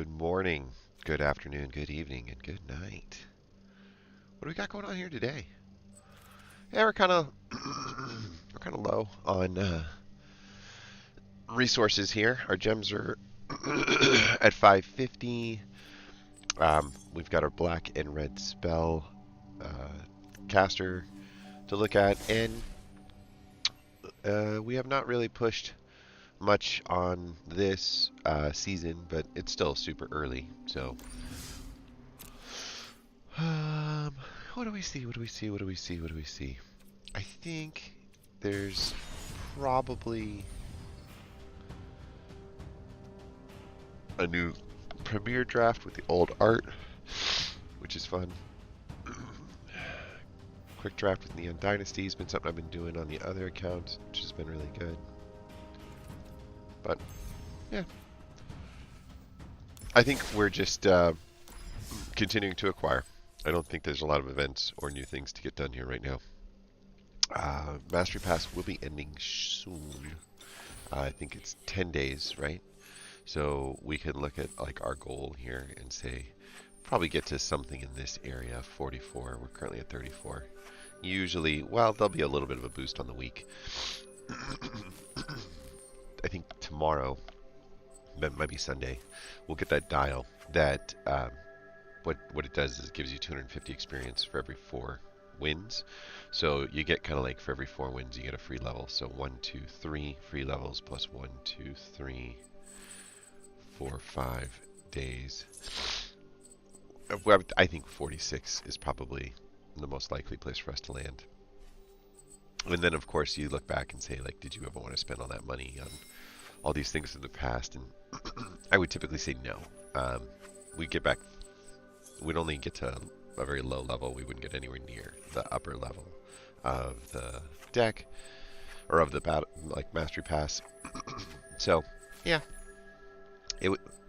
Good morning, good afternoon, good evening, and good night. What do we got going on here today? Yeah, we're kind of we're kind of low on resources here. Our gems are at 550. We've got our black and red spell caster to look at, and we have not really pushed much on this season, but it's still super early. So, what do we see? What do we see? What do we see? What do we see? I think there's probably a new premiere draft with the old art, which is fun. Quick draft with Neon Dynasty has been something I've been doing on the other account, which has been really good. But, yeah. I think we're just continuing to acquire. I don't think there's a lot of events or new things to get done here right now. Mastery Pass will be ending soon. I think it's 10 days, right? So we can look at like our goal here and say probably get to something in this area, 44. We're currently at 34. Usually, well, there'll be a little bit of a boost on the week. I think tomorrow, that might be Sunday, we'll get that dial. That what it does is it gives you 250 experience for every 4 wins. So you get kind of like for every 4 wins you get a free level. So 1, 2, 3 free levels plus 1, 2, 3, 4, 5 days. I think 46 is probably the most likely place for us to land. And then of course you look back and say, like, did you ever want to spend all that money on all these things in the past? And I would typically say no. We'd only get to a very low level. We wouldn't get anywhere near the upper level of the deck or of the Mastery Pass. So yeah,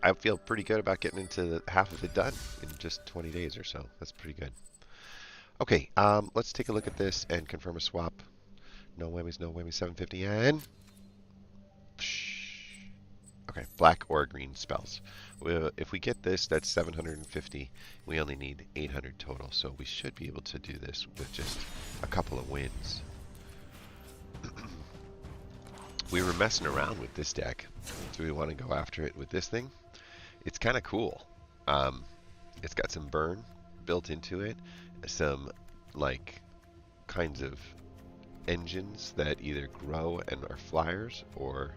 I feel pretty good about getting into half of it done in just 20 days or so. That's pretty good. Okay, let's take a look at this and confirm a swap. No whammies, no whammies, 750 and... Okay, black or green spells. If we get this, that's 750. We only need 800 total, so we should be able to do this with just a couple of wins. We were messing around with this deck. Do we want to go after it with this thing? It's kind of cool. It's got some burn built into it, some like kinds of engines that either grow and are flyers or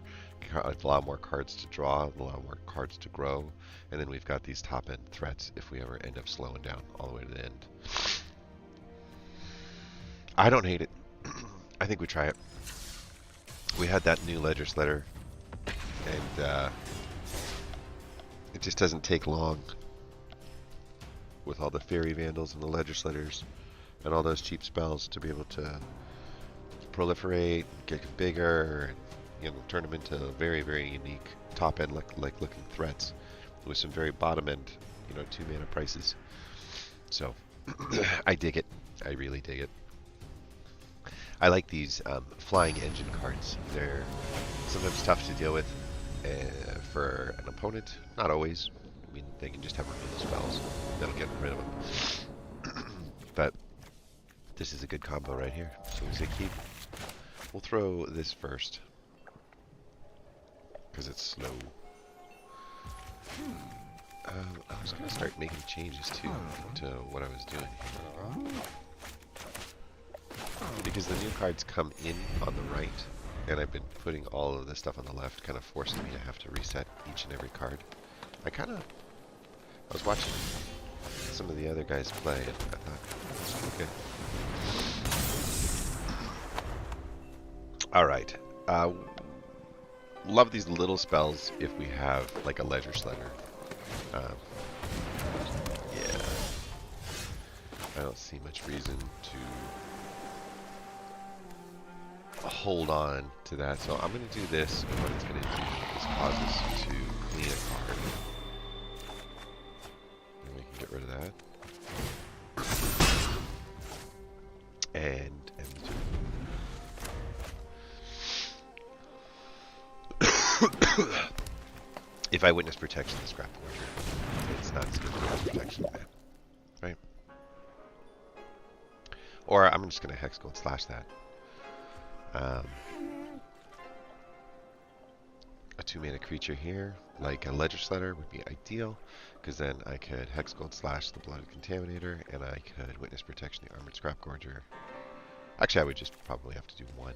allow more cards to draw, allow more cards to grow, and then we've got these top end threats if we ever end up slowing down all the way to the end. I don't hate it. I think we try it. We had that new legislator, and it just doesn't take long with all the fairy vandals and the legislators and all those cheap spells to be able to proliferate, get bigger, and turn them into very, very unique top end like looking threats with some very bottom end 2 mana prices. So I dig it. I really dig it. I like these flying engine cards. They're sometimes tough to deal with for an opponent. Not always. I mean, they can just have removal spells that'll get rid of them. But this is a good combo right here. So we say keep. We'll throw this first because it's slow. I was going to start making changes too to what I was doing here. Because the new cards come in on the right, and I've been putting all of the stuff on the left, kind of forcing me to have to reset each and every card. I was watching some of the other guys play, and I thought, it was pretty good. Alright. Love these little spells if we have, like, a legislator. Yeah. I don't see much reason to hold on to that, so I'm going to do this, and what it's going to do is cause us to clean a card. And we can get rid of that. And If I witness protection, the scrap forger, it's not as good as witness protection, right? Or I'm just going to hex gold slash that. A 2-mana creature here, like a legislator, would be ideal, because then I could hex gold slash the blooded contaminator, and I could witness protection the armored scrap gorger. Actually, I would just probably have to do one.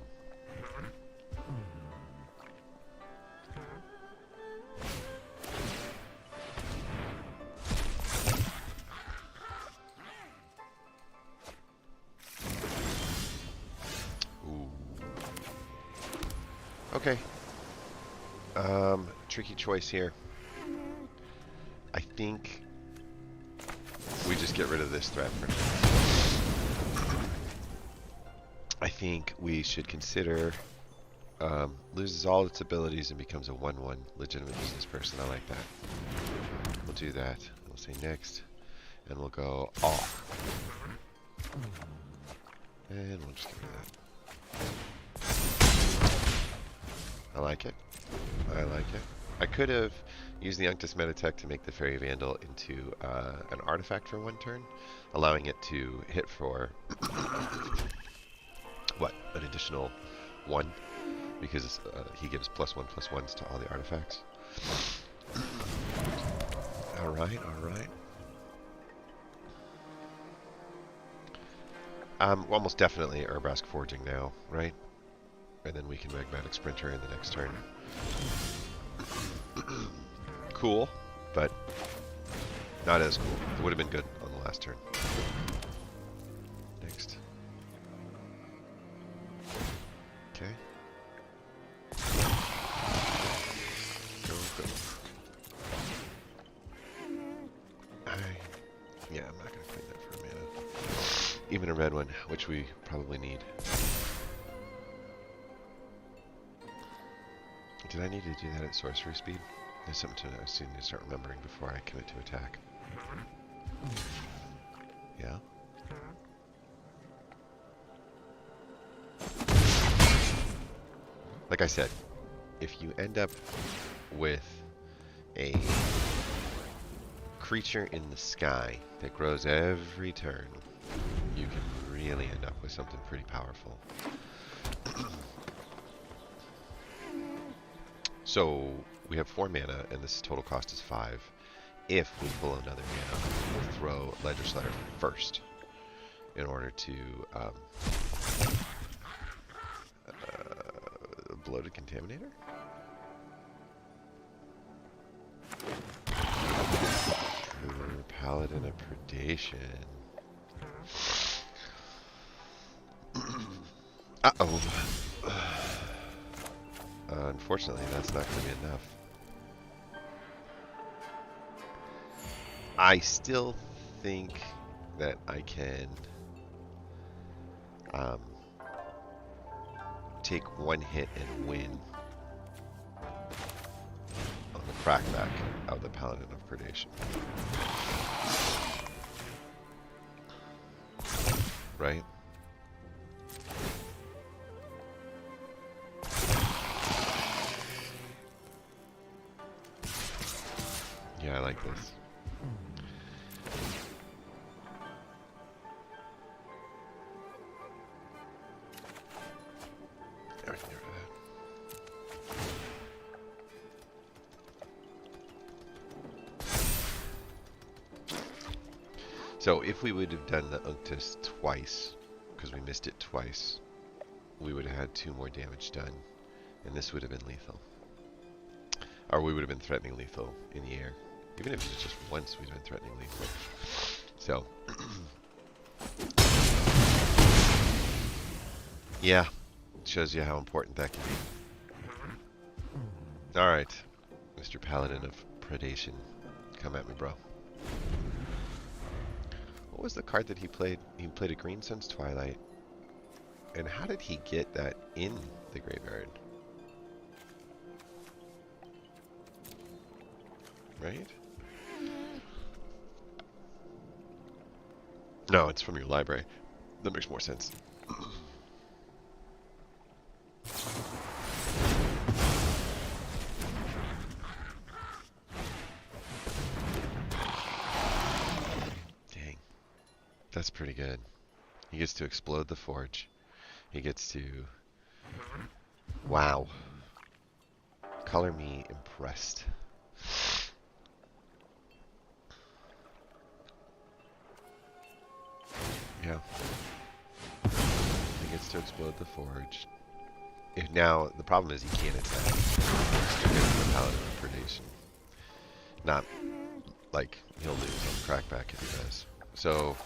Okay. Tricky choice here. I think we just get rid of this threat for now. I think we should consider loses all its abilities and becomes a 1/1 legitimate business person. I like that. We'll do that. We'll say next, and we'll go off. And we'll just give that. I like it. I like it. I could have used the Unctus Metatech to make the Fairy Vandal into an artifact for 1 turn, allowing it to hit for what, an additional 1, because he gives +1/+1s to all the artifacts. All right, all right. We're almost definitely Urbrask Forging now, right? And then we can Magmatic Sprinter in the next turn. Cool, but not as cool. It would have been good on the last turn. Next. Okay. Go, go. Yeah, I'm not going to play that for a mana. Even a red one, which we probably need. Did I need to do that at sorcery speed? There's something I still need to start remembering before I commit to attack. Yeah? Like I said, if you end up with a creature in the sky that grows every turn, you can really end up with something pretty powerful. So we have 4 mana, and this total cost is 5. If we pull another mana, we'll throw Legislator first in order to Bloated Contaminator? Paladin of Predation. Uh-oh. Unfortunately, that's not going to be enough. I still think that I can take 1 hit and win on the crackback of the Paladin of Predation. Right? Yeah, I like this. Everything over that. So if we would have done the Unctus twice, because we missed it twice, we would have had 2 more damage done, and this would have been lethal. Or we would have been threatening lethal in the air. Even if it was just once, we'd have been threatening lethal. So, yeah, it shows you how important that can be. Alright, Mr. Paladin of Predation, come at me, bro. What was the card that he played? He played a Green Sun's Twilight. And how did he get that in the graveyard? Right? No, it's from your library. That makes more sense. That's pretty good. He gets to explode the forge. He gets to... Wow. Color me impressed. Yeah. He gets to explode the forge. Now, the problem is he can't attack. The Paladin of Predation. Not like he'll lose on crackback if he does. So,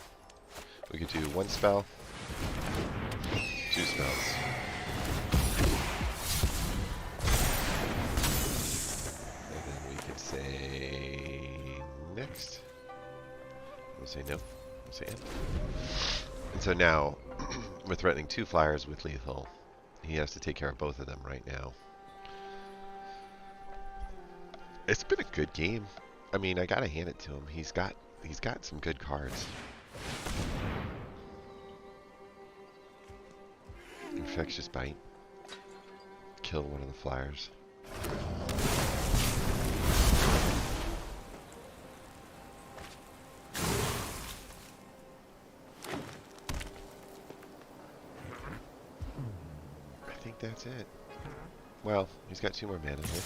we could do one spell, two spells. And then we could say next. We'll say no. We'll say end. And so now, we're threatening 2 flyers with lethal. He has to take care of both of them right now. It's been a good game. I mean, I gotta hand it to him. He's got some good cards. Infectious Bite. Kill one of the flyers. I think that's it. Well, he's got 2 more mana here.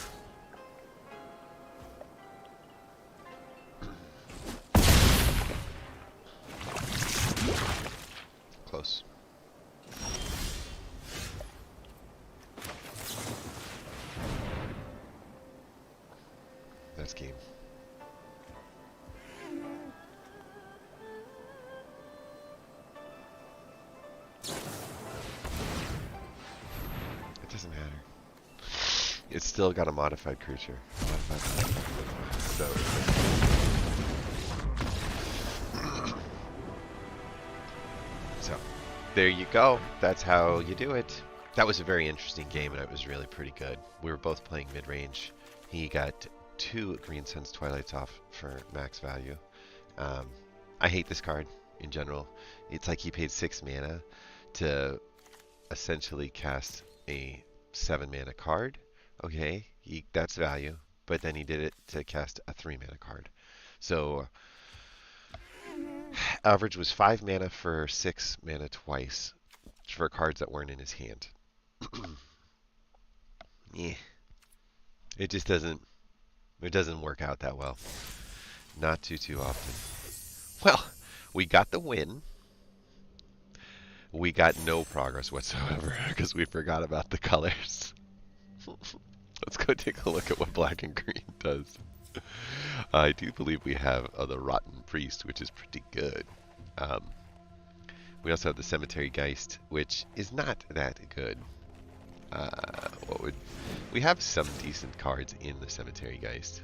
Close. That's game. It doesn't matter. It's still got a modified creature. So, there you go. That's how you do it. That was a very interesting game, and it was really pretty good. We were both playing mid-range. He got 2 Green Sun's Twilights off for max value. I hate this card in general. It's like he paid 6 mana to essentially cast a 7 mana card. Okay, that's value. But then he did it to cast a 3 mana card. So average was 5 mana for 6 mana twice for cards that weren't in his hand. Yeah. It just doesn't work out that well. Not too often. Well, we got the win. We got no progress whatsoever because we forgot about the colors. Let's go take a look at what black and green does. I do believe we have the Rotten Priest, which is pretty good. We also have the Cemetery Geist, which is not that good. We have some decent cards in the Cemetery Geist.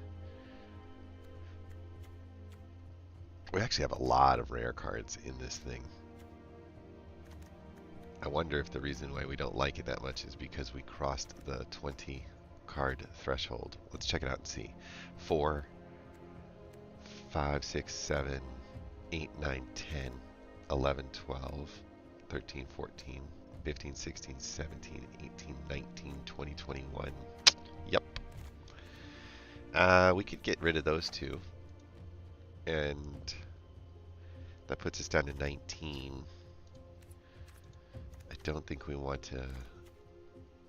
We actually have a lot of rare cards in this thing. I wonder if the reason why we don't like it that much is because we crossed the 20 card threshold. Let's check it out and see. 4, 5, 6, 7, 8, 9, 10, 11, 12, 13, 14, 15, 16, 17, 18, 19, 20, 21. Yep. We could get rid of those 2. And that puts us down to 19. I don't think we want to...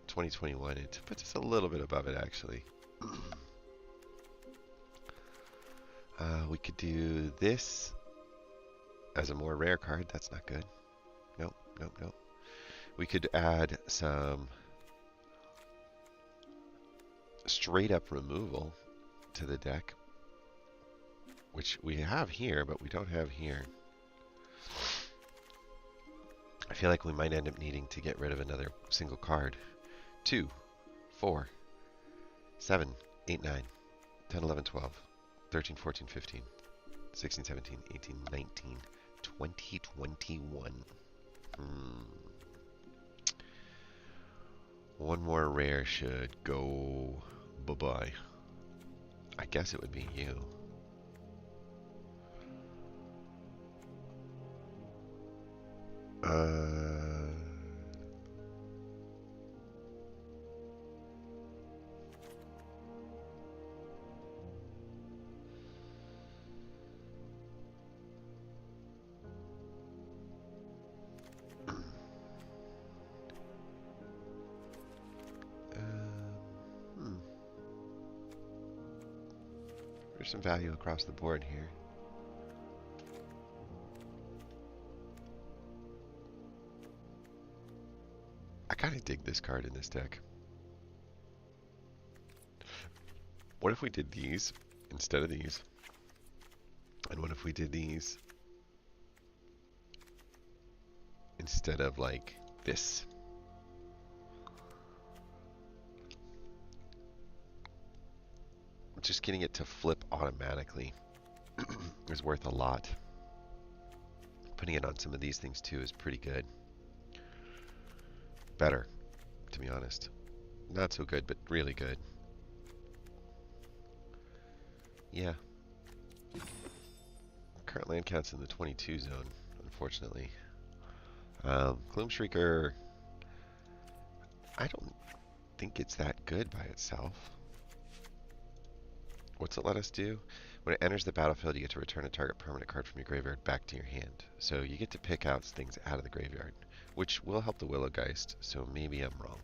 2021, it puts us a little bit above it, actually. We could do this as a more rare card. That's not good. Nope. We could add some straight up removal to the deck, which we have here, but we don't have here. I feel like we might end up needing to get rid of another single card. 2, 4, 7, 8, 9, 10, 11, 12, 13, 14, 15, 16, 17, 18, 19, 20, 21. One more rare should go bye-bye. I guess it would be you. There's some value across the board here. I kind of dig this card in this deck. What if we did these instead of these? And what if we did these instead of like this? Just getting it to flip automatically is worth a lot. Putting it on some of these things too is pretty good. Better, to be honest. Not so good, but really good. Yeah. Current land count's in the 22 zone, unfortunately. Gloomshrieker, I don't think it's that good by itself. What's it let us do? When it enters the battlefield, you get to return a target permanent card from your graveyard back to your hand. So you get to pick out things out of the graveyard, which will help the Willowgeist, so maybe I'm wrong.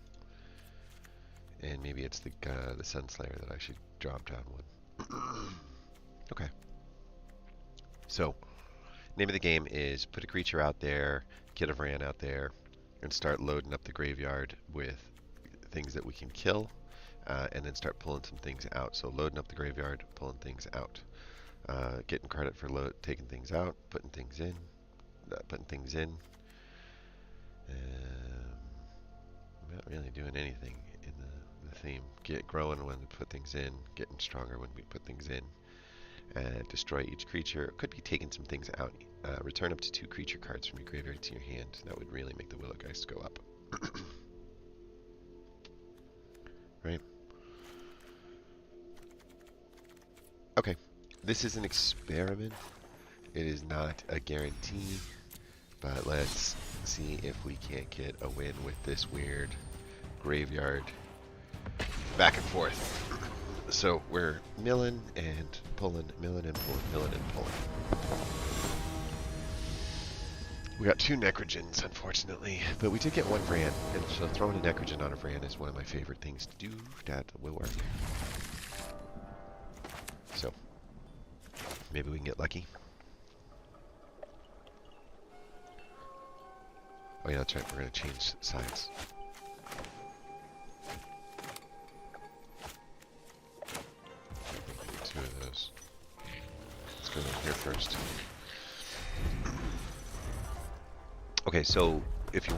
And maybe it's the Sunslayer that I should drop down one. Okay. So, name of the game is put a creature out there, get a Varan out there, and start loading up the graveyard with things that we can kill. And then start pulling some things out. So loading up the graveyard, pulling things out. Getting credit for taking things out, putting things in. Not really doing anything in the theme. Get growing when we put things in, getting stronger when we put things in. Destroy each creature. Could be taking some things out. Return up to 2 creature cards from your graveyard to your hand. That would really make the Willowgeist go up. Right? Okay, this is an experiment. It is not a guarantee, but let's see if we can't get a win with this weird graveyard back and forth. So we're milling and pulling, milling and pulling, milling and pulling. We got 2 Necrogens, unfortunately, but we did get 1 Vran, and so throwing a Necrogen on a Vran is one of my favorite things to do. That will work. So, maybe we can get lucky. Oh yeah, that's right, we're going to change sides. Two of those. Let's go down here first. Okay, so if you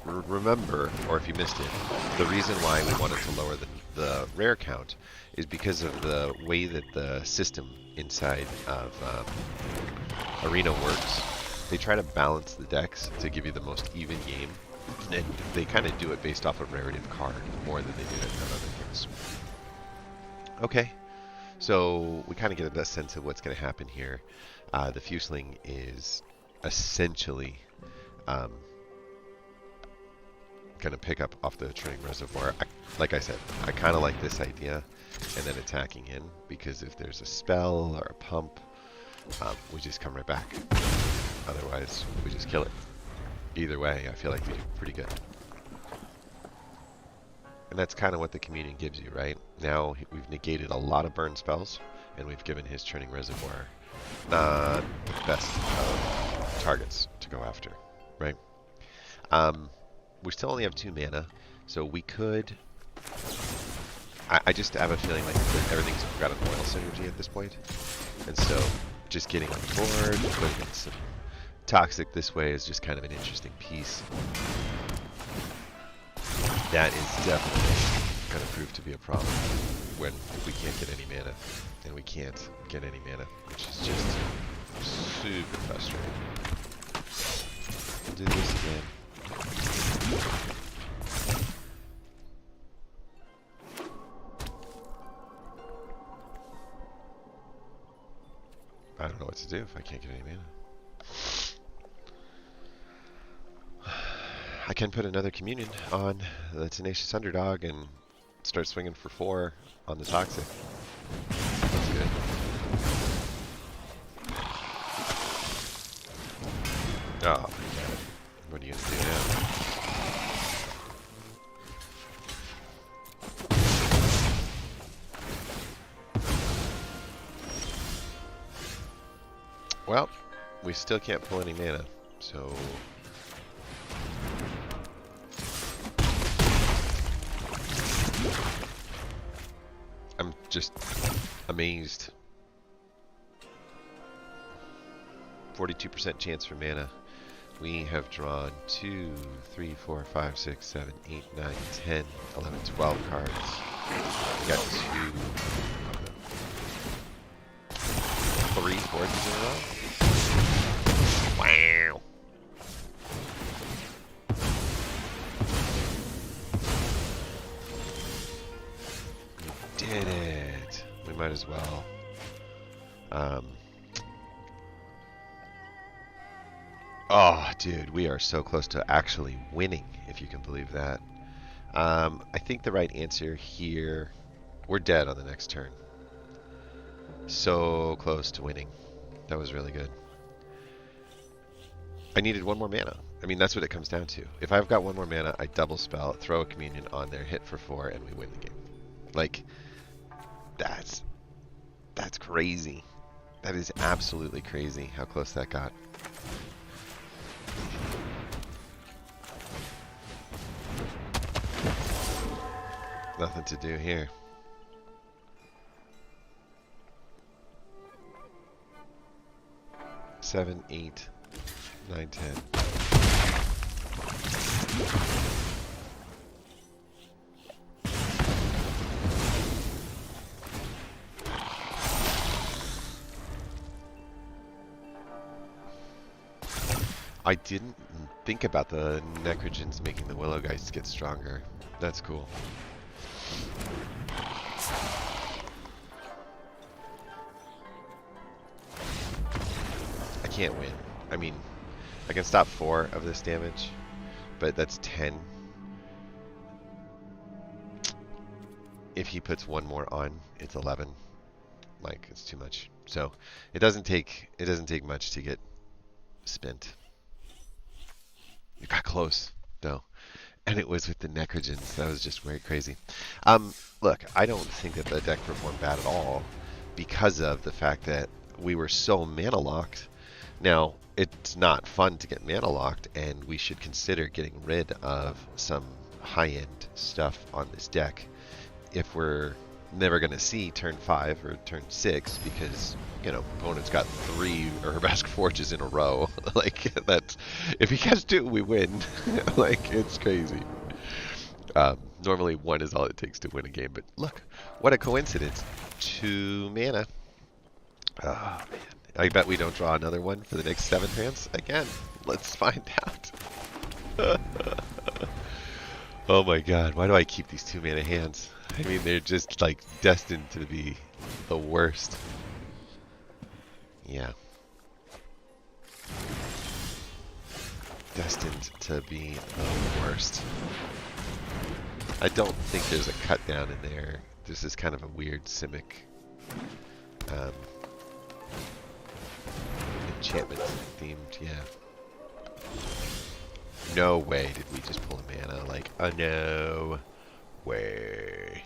remember, or if you missed it, the reason why we wanted to lower the rare count is because of the way that the system inside of Arena works. They try to balance the decks to give you the most even game, and they kind of do it based off of rarity of card more than they do it on other things. Okay, so we kind of get a sense of what's going to happen here. The Fuseling is essentially going to pick up off the Churning Reservoir. Like I said, I kind of like this idea, and then attacking in, because if there's a spell or a pump, we just come right back. Otherwise, we just kill it. Either way, I feel like we do pretty good. And that's kind of what the Communion gives you, right? Now, we've negated a lot of burn spells, and we've given his Churning Reservoir not the best targets to go after, right? We still only have 2 mana, so we could... I just have a feeling like everything's got an oil synergy at this point. And so, just getting on board, putting in some Toxic this way is just kind of an interesting piece. That is definitely going to prove to be a problem when we can't get any mana. And we can't get any mana, which is just super frustrating. We'll do this again. I don't know what to do if I can't get any mana. I can put another Communion on the Tenacious Underdog and start swinging for 4 on the Toxic. That's good. Oh, what are you going to do now? Well, we still can't pull any mana, so... I'm just amazed. 42% chance for mana. We have drawn 2, 3, 4, 5, 6, 7, 8, 9, 10, 11, 12 cards. We got 3 forges in a row. Wow. We did it. We might as well. Oh, dude, we are so close to actually winning, if you can believe that. I think the right answer here... We're dead on the next turn. So close to winning. That was really good. I needed 1 more mana. I mean, that's what it comes down to. If I've got 1 more mana, I double spell, throw a communion on there, hit for 4, and we win the game. Like, that's crazy. That is absolutely crazy how close that got. Nothing to do here. Seven, 8, 9, 10. I didn't think about the Necrogens making the Willow Geist get stronger. That's cool. I can't win. I mean, I can stop 4 of this damage, but that's 10. If he puts 1 more on, it's 11. Like, it's too much. So it doesn't take much to get spent. You got close, though. And it was with the Necrogens. That was just very crazy. Look, I don't think that the deck performed bad at all because of the fact that we were so mana locked. Now, it's not fun to get mana locked, and we should consider getting rid of some high-end stuff on this deck if we're never going to see turn 5 or turn 6 because, you know, opponent's got 3 Urbask Forges in a row. Like, that's... If he gets 2, we win. Like, it's crazy. Normally 1 is all it takes to win a game, but look, what a coincidence. 2 mana. Oh, man. I bet we don't draw another one for the next 7 hands. Again, let's find out. Oh my god, why do I keep these 2 mana hands? I mean, they're just like destined to be the worst. Yeah. Destined to be the worst. I don't think there's a cut down in there. This is kind of a weird Simic enchantment themed, yeah. No way did we just pull a mana, like, no way.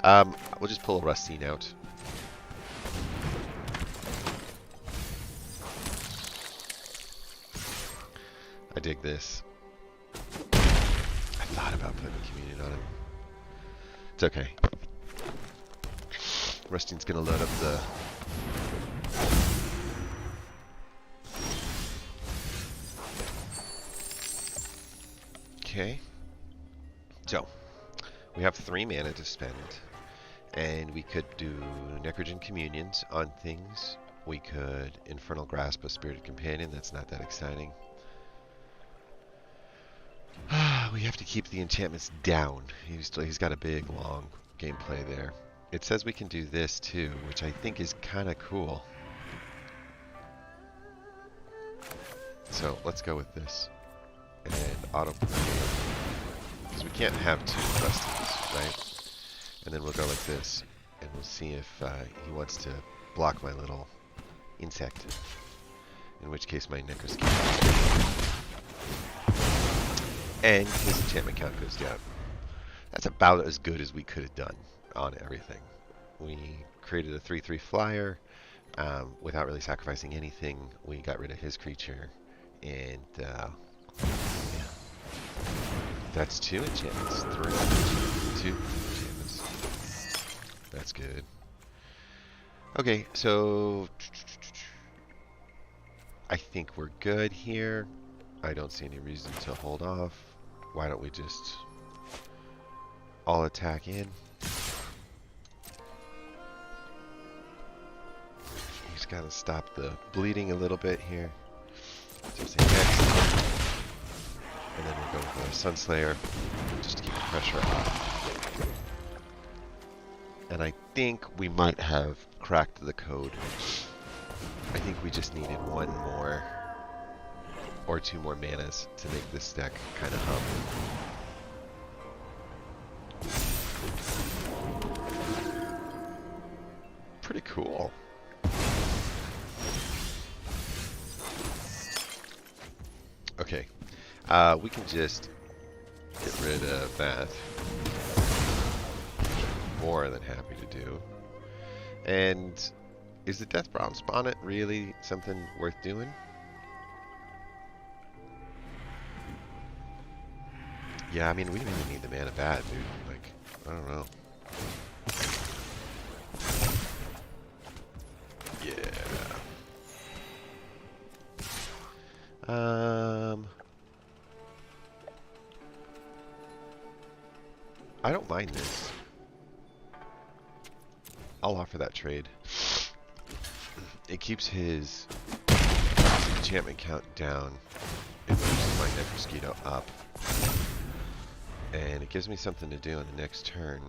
We'll just pull a Rustine out. I dig this. I thought about putting Communion on him. It's okay. Rustine's gonna load up the... Okay. So, we have 3 mana to spend. And we could do Necrogen Communions on things. We could Infernal Grasp a Spirited Companion. That's not that exciting. We have to keep the enchantments down. He's got a big, long gameplay there. It says we can do this too, which I think is kind of cool. So let's go with this. And autoplay. Because we can't have 2 Rustines, right? And then we'll go like this. And we'll see if he wants to block my little insect. In which case my Necros can. And his enchantment count goes down. That's about as good as we could have done on everything. We created a 3/3 flyer. without really sacrificing anything. We got rid of his creature, and yeah. That's 2 enchantments. 3, 2 enchantments. That's good. Okay, so I think we're good here. I don't see any reason to hold off. Why don't we just all attack in? He's got to stop the bleeding a little bit here. So say next. And then we'll go with the Sunslayer just to keep the pressure off. And I think we might have cracked the code. I think we just needed 1 more or 2 more manas to make this deck kind of hum. Pretty cool. Okay. We can just get rid of that. More than happy to do. And is the Death Bronze Bonnet really something worth doing? Yeah, I mean, we really need the mana bad, dude. Like, I don't know. Yeah. I don't mind this. I'll offer that trade. It keeps his enchantment count down. It pushes my Neck Mosquito up. And it gives me something to do on the next turn.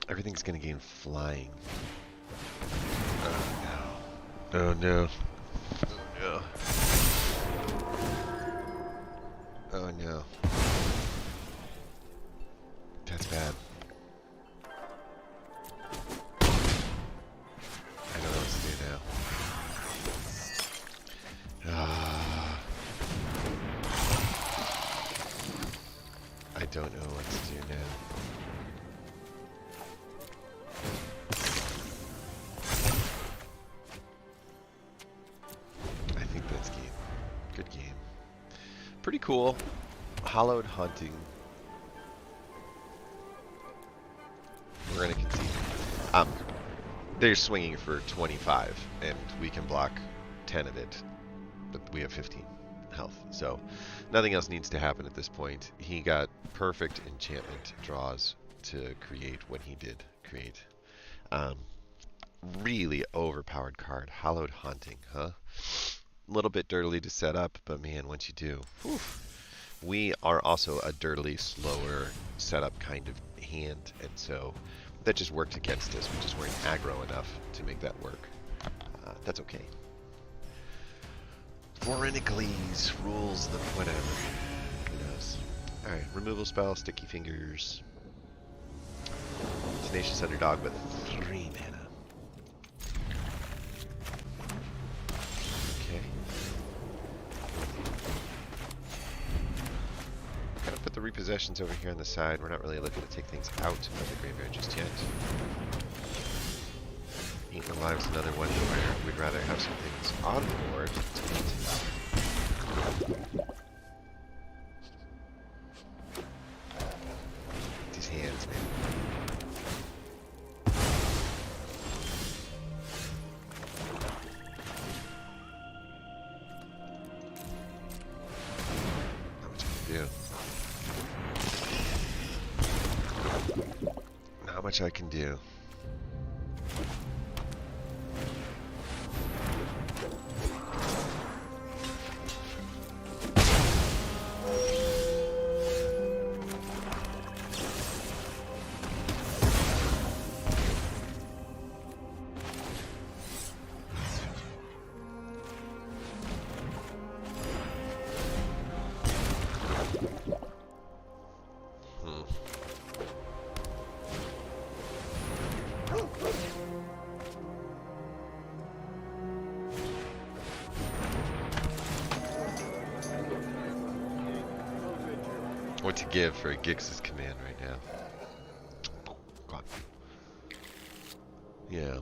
Everything's gonna gain flying. Oh no. Oh no. Oh no. Oh no. That's bad. I don't know what to do now. I don't know what to do now. Pretty cool. Hallowed Hunting. We're going to concede. They're swinging for 25, and we can block 10 of it, but we have 15 health. So nothing else needs to happen at this point. He got perfect enchantment draws to create what he did create. Really overpowered card. Hallowed Hunting, huh? A little bit dirtily to set up, but man, once you do, whew. We are also a dirtily slower setup kind of hand, and so that just worked against us. We just weren't aggro enough to make that work. That's okay. Forenicles rules the whatever. Who knows? Alright, removal spell, Sticky Fingers. Tenacious Underdog with 3 mana. Put the repossessions over here on the side. We're not really looking to take things out of the graveyard just yet. Eating Alive's another one where we'd rather have some things on the board to eat. These hands, man. Not much I can do. Not much I can do. What to give for a Gix's command right now? God. Yeah.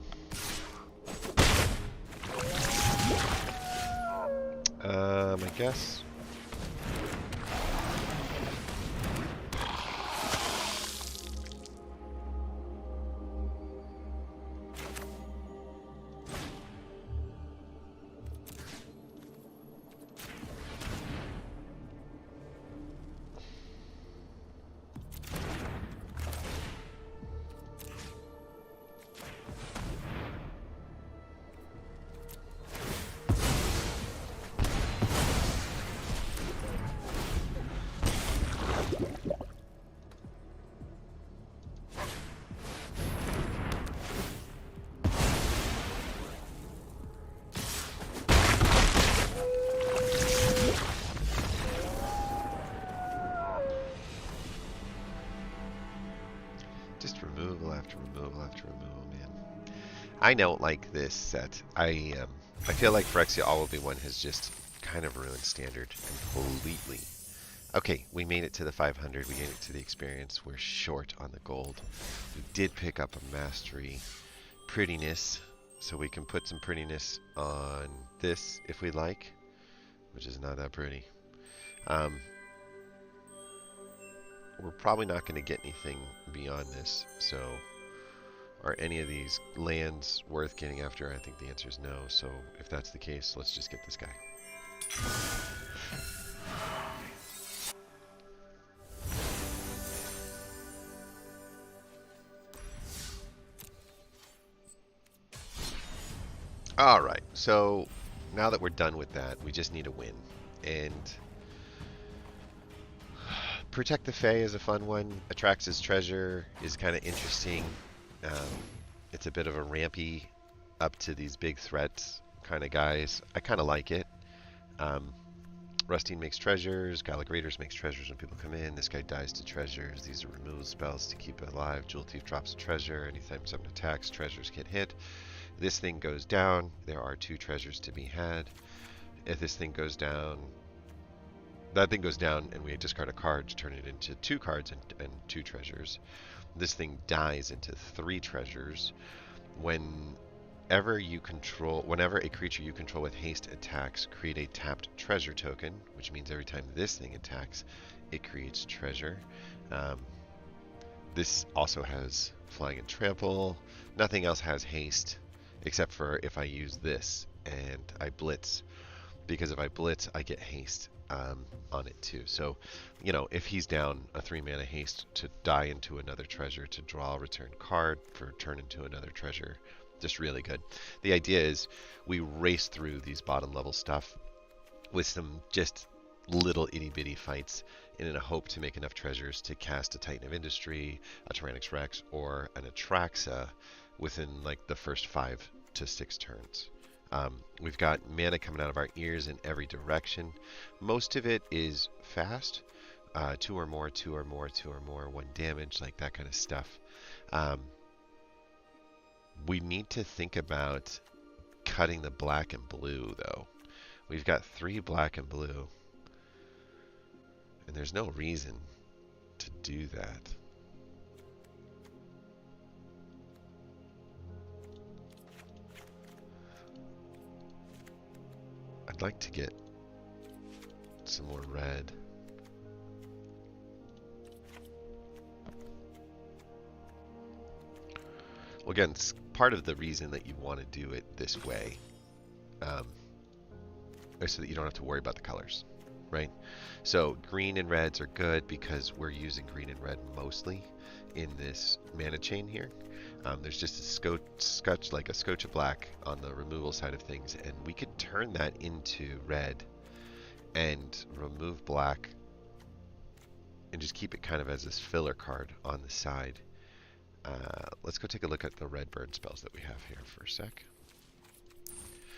I guess. Just removal after removal after removal, man. I don't like this set. I feel like Phyrexia All Will Be One has just kind of ruined Standard completely. Okay, we made it to the 500. We made it to the experience. We're short on the gold. We did pick up a mastery prettiness, so we can put some prettiness on this if we like, which is not that pretty. We're probably not going to get anything beyond this, so are any of these lands worth getting after? I think the answer is no, so if that's the case, let's just get this guy. Alright, so now that we're done with that, we just need a win. And Protect the Fae is a fun one. Atrax's Treasure is kind of interesting. It's a bit of a rampy up to these big threats kind of guys. I kind of like it. Rustine makes treasures. Galagrators makes treasures when people come in. This guy dies to treasures. These are removal spells to keep it alive. Jewel Thief drops a treasure. Anytime someone attacks, treasures get hit. This thing goes down. There are 2 treasures to be had. If this thing goes down, that thing goes down and we discard a card to turn it into 2 cards and 2 treasures. This thing dies into 3 treasures. Whenever a creature you control with haste attacks, create a tapped treasure token, which means every time this thing attacks, it creates treasure. This also has flying and trample. Nothing else has haste, except for if I use this and I blitz. Because if I blitz, I get haste on it too. So, you know, if he's down a 3 mana haste to die into another treasure, to draw a return card for turn into another treasure, just really good. The idea is we race through these bottom level stuff with some just little itty bitty fights in a hope to make enough treasures to cast a Titan of Industry, a Tyrannix Rex, or an Atraxa within like the first 5 to 6 turns. We've got mana coming out of our ears in every direction. Most of it is fast. 2 or more, 2 or more, 2 or more, 1 damage, like that kind of stuff. We need to think about cutting the black and blue, though. We've got 3 black and blue. And there's no reason to do that. I'd like to get some more red. Well, again, it's part of the reason that you want to do it this way, is so that you don't have to worry about the colors, right? So green and reds are good because we're using green and red mostly in this mana chain here. There's just a scotch of black on the removal side of things, and we could turn that into red and remove black and just keep it kind of as this filler card on the side. Let's go take a look at the red burn spells that we have here for a sec,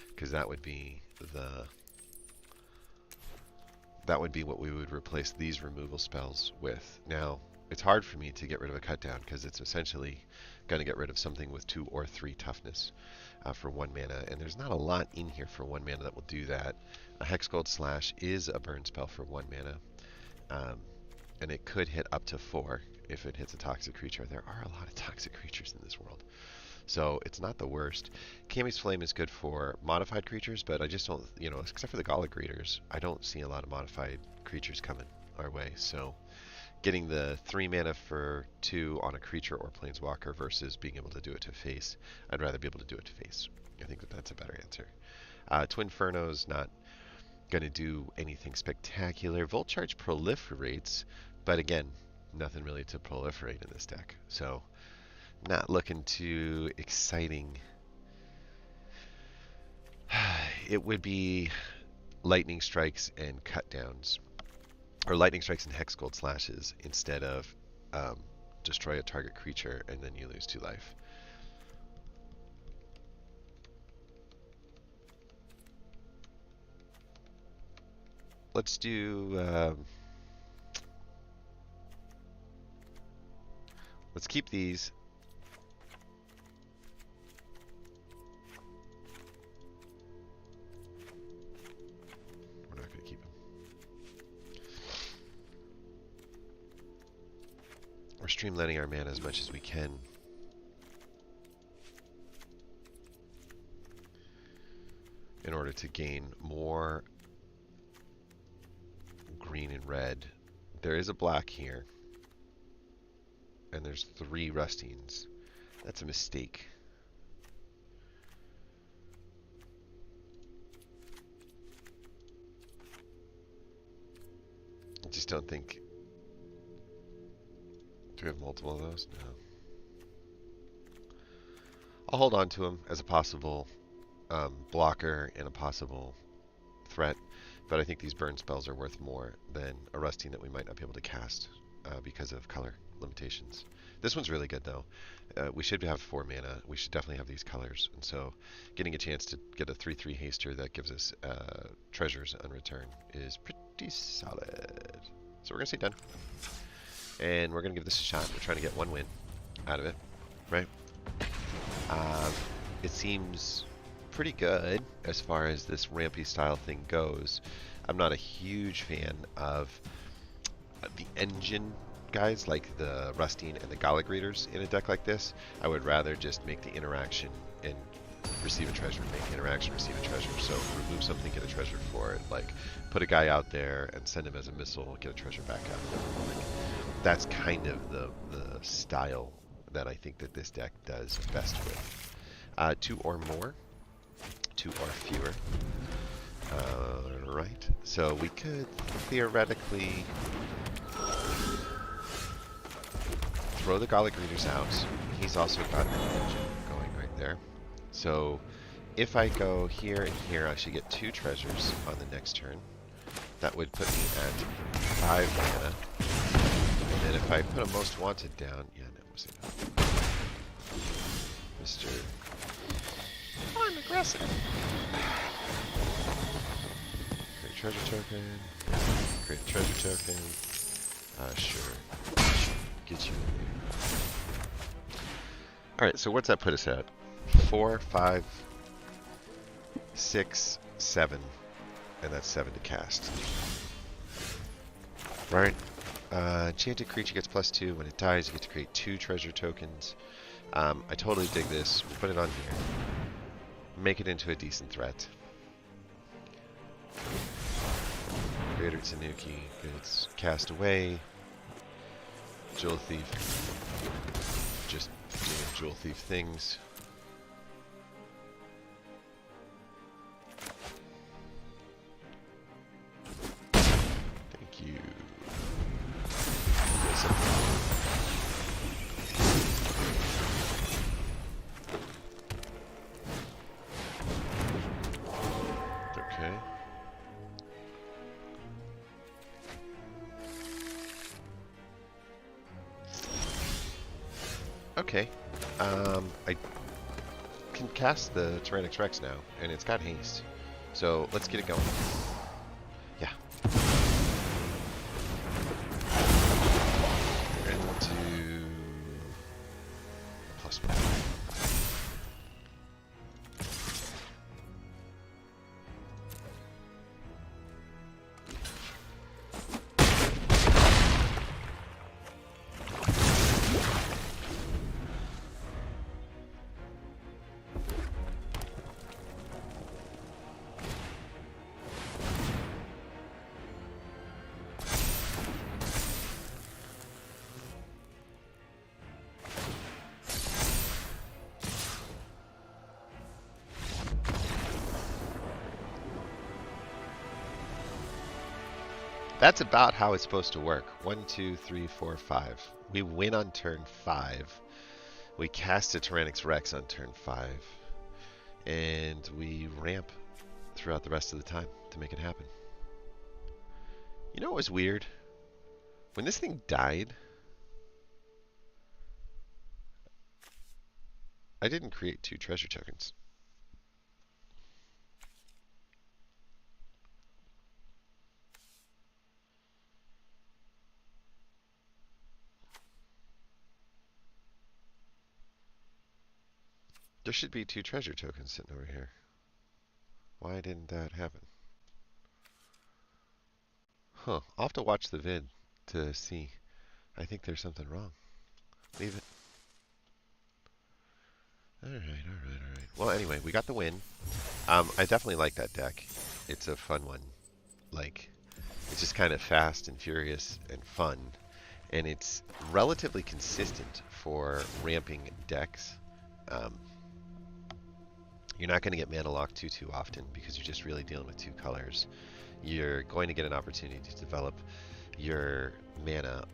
because that would be what we would replace these removal spells with. Now, it's hard for me to get rid of a cut down because it's essentially going to get rid of something with 2 or 3 toughness for 1 mana, and there's not a lot in here for 1 mana that will do that. A Hexgold Slash is a burn spell for 1 mana, and it could hit up to 4 if it hits a toxic creature. There are a lot of toxic creatures in this world, so it's not the worst. Kami's Flame is good for modified creatures, but I just don't, except for the Gala Greeters, I don't see a lot of modified creatures coming our way. So getting the 3 mana for 2 on a creature or planeswalker versus being able to do it to face, I'd rather be able to do it to face. I think that that's a better answer. Twinferno's not going to do anything spectacular. Volcharge proliferates, but again, nothing really to proliferate in this deck. So not looking too exciting. It would be Lightning Strikes and Cut Downs, or Lightning Strikes and Hexgold Slashes instead of destroy a target creature and then you lose 2 life. Let's do... let's keep these. We're not going to keep them. We're streamlining our mana as much as we can. In order to gain more green and red. There is a black here. And there's 3 Rustines. That's a mistake. I just don't think... Do we have multiple of those? No. I'll hold on to him as a possible blocker and a possible threat. But I think these burn spells are worth more than a Rustine that we might not be able to cast because of color limitations. This one's really good though. We should have 4 mana. We should definitely have these colors. And so getting a chance to get a 3/3 haster that gives us treasures on return is pretty solid. So we're going to say done. And we're going to give this a shot. We're trying to get 1 win out of it, right? It seems pretty good as far as this rampy style thing goes. I'm not a huge fan of the engine guys like the Rustine and the Gala Greeters in a deck like this. I would rather just make the interaction and receive a treasure, make the interaction, receive a treasure. So remove something, get a treasure for it. Like put a guy out there and send him as a missile, get a treasure back out. Like, that's kind of the style that I think that this deck does best with. 2 or more. 2 or fewer. Right. So we could theoretically throw the Gala Greeters out. He's also got an engine going right there. So if I go here and here, I should get 2 treasures on the next turn. That would put me at 5 mana. And then if I put a Most Wanted down, yeah, no, we'll see that. Mr. I'm aggressive. Create treasure token. Create treasure token. Sure. Get you in there. Alright, so what's that put us at? 4, 5, 6, 7. And that's 7 to cast. Right. Enchanted creature gets +2. When it dies, you get to create 2 treasure tokens. I totally dig this. We'll put it on here. Make it into a decent threat. Greater Tsunuki gets cast away. Jewel Thief. Just doing Jewel Thief things. Thank you. Okay. Okay. I can cast the Tyrannix Rex now, and it's got haste. So let's get it going. Yeah. Into +1. That's about how it's supposed to work. 1, 2, 3, 4, 5. We win on turn 5. We cast a Tyrannix Rex on turn 5. And we ramp throughout the rest of the time to make it happen. You know what was weird? When this thing died, I didn't create 2 treasure tokens. There should be 2 treasure tokens sitting over here. Why didn't that happen? Huh. I'll have to watch the vid to see. I think there's something wrong. Leave it. Alright. Well, anyway, we got the win. I definitely like that deck. It's a fun one. Like, it's just kind of fast and furious and fun. And it's relatively consistent for ramping decks. You're not going to get mana lock too often because you're just really dealing with 2 colors. You're going to get an opportunity to develop your mana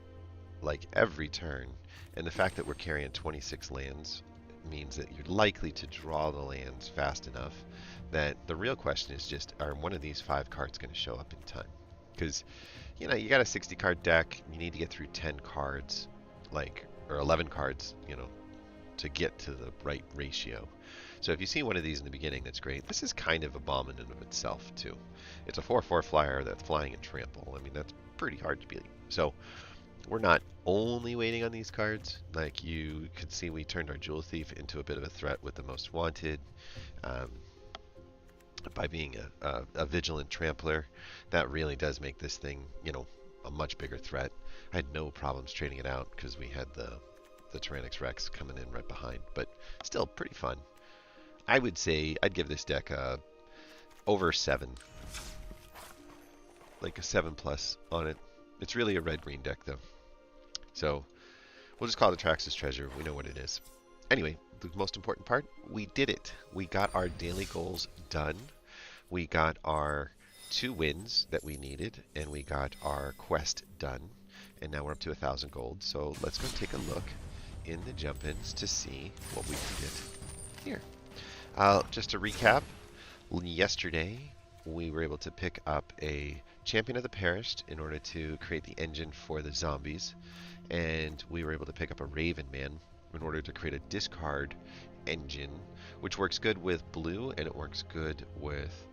like every turn. And the fact that we're carrying 26 lands means that you're likely to draw the lands fast enough that the real question is just, are one of these 5 cards going to show up in time? Because, you know, you got a 60 card deck, you need to get through 10 cards, like, or 11 cards, you know, to get to the right ratio. So if you see one of these in the beginning, that's great. This is kind of a bomb in and of itself, too. It's a 4/4 flyer that's flying and trample. I mean, that's pretty hard to beat. So we're not only waiting on these cards. Like you could see, we turned our Jewel Thief into a bit of a threat with the Most Wanted. By being a vigilant trampler, that really does make this thing, you know, a much bigger threat. I had no problems trading it out because we had the Tyrannix Rex coming in right behind, but still pretty fun. I would say I'd give this deck over 7, like a 7+ on it. It's really a red-green deck though, so we'll just call it Atrax's Treasure. We know what it is. Anyway, the most important part, we did it. We got our daily goals done. We got our 2 wins that we needed, and we got our quest done. And now we're up to 1,000 gold. So let's go take a look in the jump-ins to see what we can get here. Just to recap, yesterday we were able to pick up a Champion of the Perished in order to create the engine for the zombies. And we were able to pick up a Raven Man in order to create a discard engine, which works good with blue and it works good with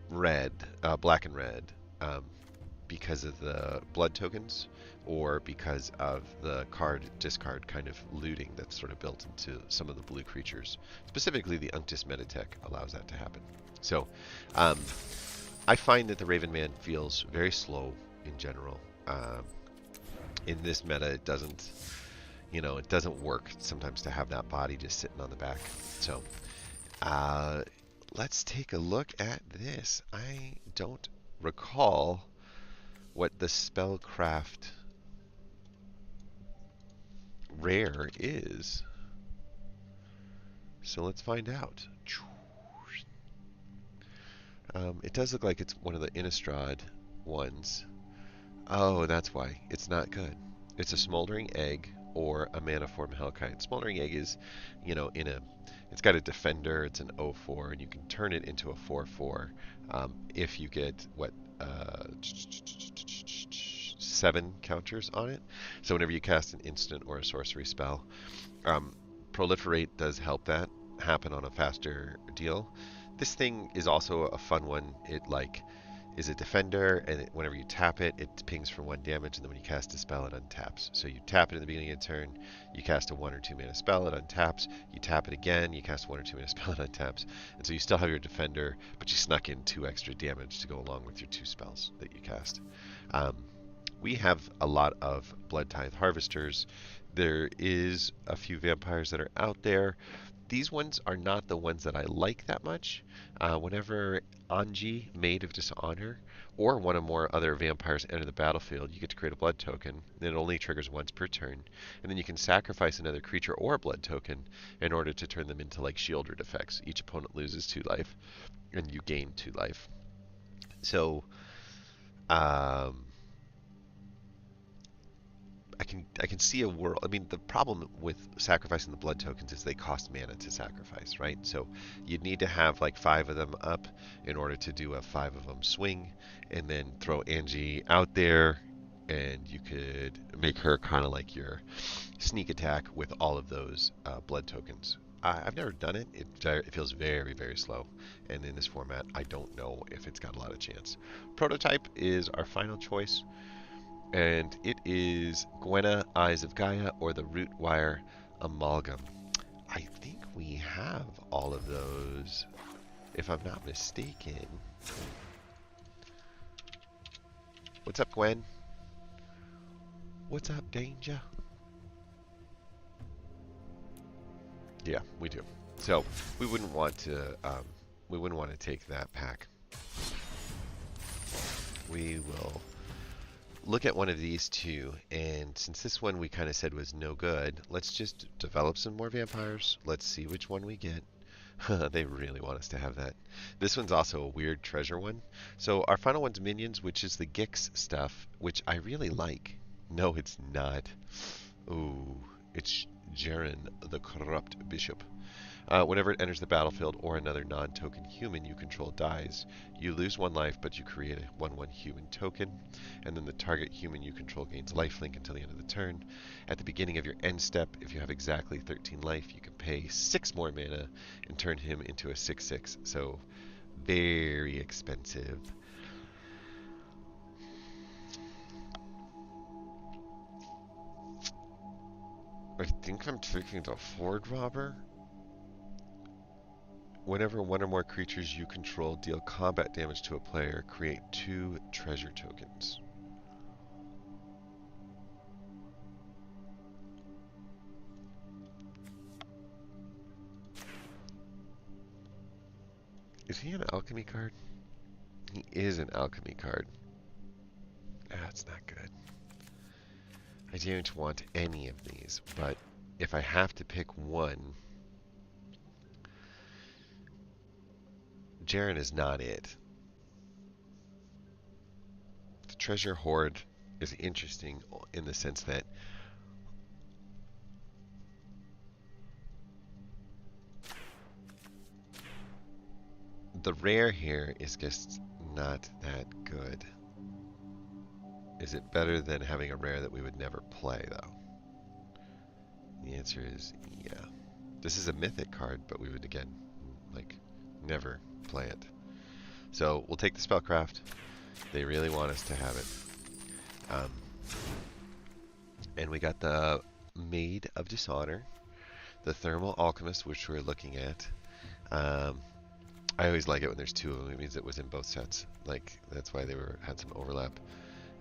red, black and red, because of the blood tokens or because of the card discard kind of looting that's sort of built into some of the blue creatures. Specifically, the Unctus Metatech allows that to happen. So I find that the Raven Man feels very slow in general. In this meta, it doesn't, you know, it doesn't work sometimes to have that body just sitting on the back. So let's take a look at this. I don't recall what the Spellcraft rare is. So let's find out. It does look like it's one of the Innistrad ones. Oh, that's why. It's not good. It's a Smoldering Egg or a Mana Form Hellkite. Smoldering Egg is, you know, it's got a Defender, it's an 0/4, and you can turn it into a 4/4 if you get, 7 counters on it. So whenever you cast an instant or a sorcery spell, Proliferate does help that happen on a faster deal. This thing is also a fun one. It is a defender, and whenever you tap it, it pings for 1 damage, and then when you cast a spell, it untaps. So you tap it in the beginning of the turn, you cast a 1 or 2 mana spell, it untaps. You tap it again, you cast a 1 or 2 mana spell, it untaps. And so you still have your defender, but you snuck in 2 extra damage to go along with your 2 spells that you cast. We have a lot of Blood Tithe Harvesters. There is a few vampires that are out there. These ones are not the ones that I like that much. Whenever Anji, Maid of Dishonor, or one or more other vampires enter the battlefield, you get to create a blood token. It only triggers once per turn. And then you can sacrifice another creature or a blood token in order to turn them into like shielded effects. Each opponent loses 2 life, and you gain 2 life. So Um, I can see a world. I mean, the problem with sacrificing the blood tokens is they cost mana to sacrifice, right? So you'd need to have like 5 of them up in order to do a 5 of them swing, and then throw Angie out there, and you could make her kind of like your sneak attack with all of those blood tokens. I've never done it. It feels very, very slow. And in this format, I don't know if it's got a lot of chance. Prototype is our final choice. And it is Gwenna, Eyes of Gaia, or the Root Wire Amalgam. I think we have all of those, if I'm not mistaken. What's up, Gwen? What's up, Danger? Yeah, we do. So we wouldn't want to take that pack. We will look at one of these two, and since this one we kind of said was no good, let's just develop some more vampires. Let's see which one we get. They really want us to have that. This one's also a weird treasure one. So our final one's minions, which is the Gix stuff, which I really like. No, it's not. Ooh, it's Jaren, the Corrupt Bishop. Whenever it enters the battlefield or another non-token human you control dies, you lose 1 life, but you create a 1/1 human token, and then the target human you control gains lifelink until the end of the turn. At the beginning of your end step, if you have exactly 13 life, you can pay 6 more mana and turn him into a 6/6. So very expensive. I think I'm taking the Ford Robber. Whenever 1 or more creatures you control deal combat damage to a player, create 2 treasure tokens. Is he an alchemy card? He is an alchemy card. That's not good. I don't want any of these, but if I have to pick one, Jaren is not it. The Treasure Hoard is interesting in the sense that the rare here is just not that good. Is it better than having a rare that we would never play, though? The answer is yeah. This is a mythic card, but we would, again, like, never play it. So we'll take the Spellcraft. They really want us to have it. And we got the Maid of Dishonor, the Thermal Alchemist, which we're looking at. I always like it when there's 2 of them. It means it was in both sets. Like, that's why they had some overlap.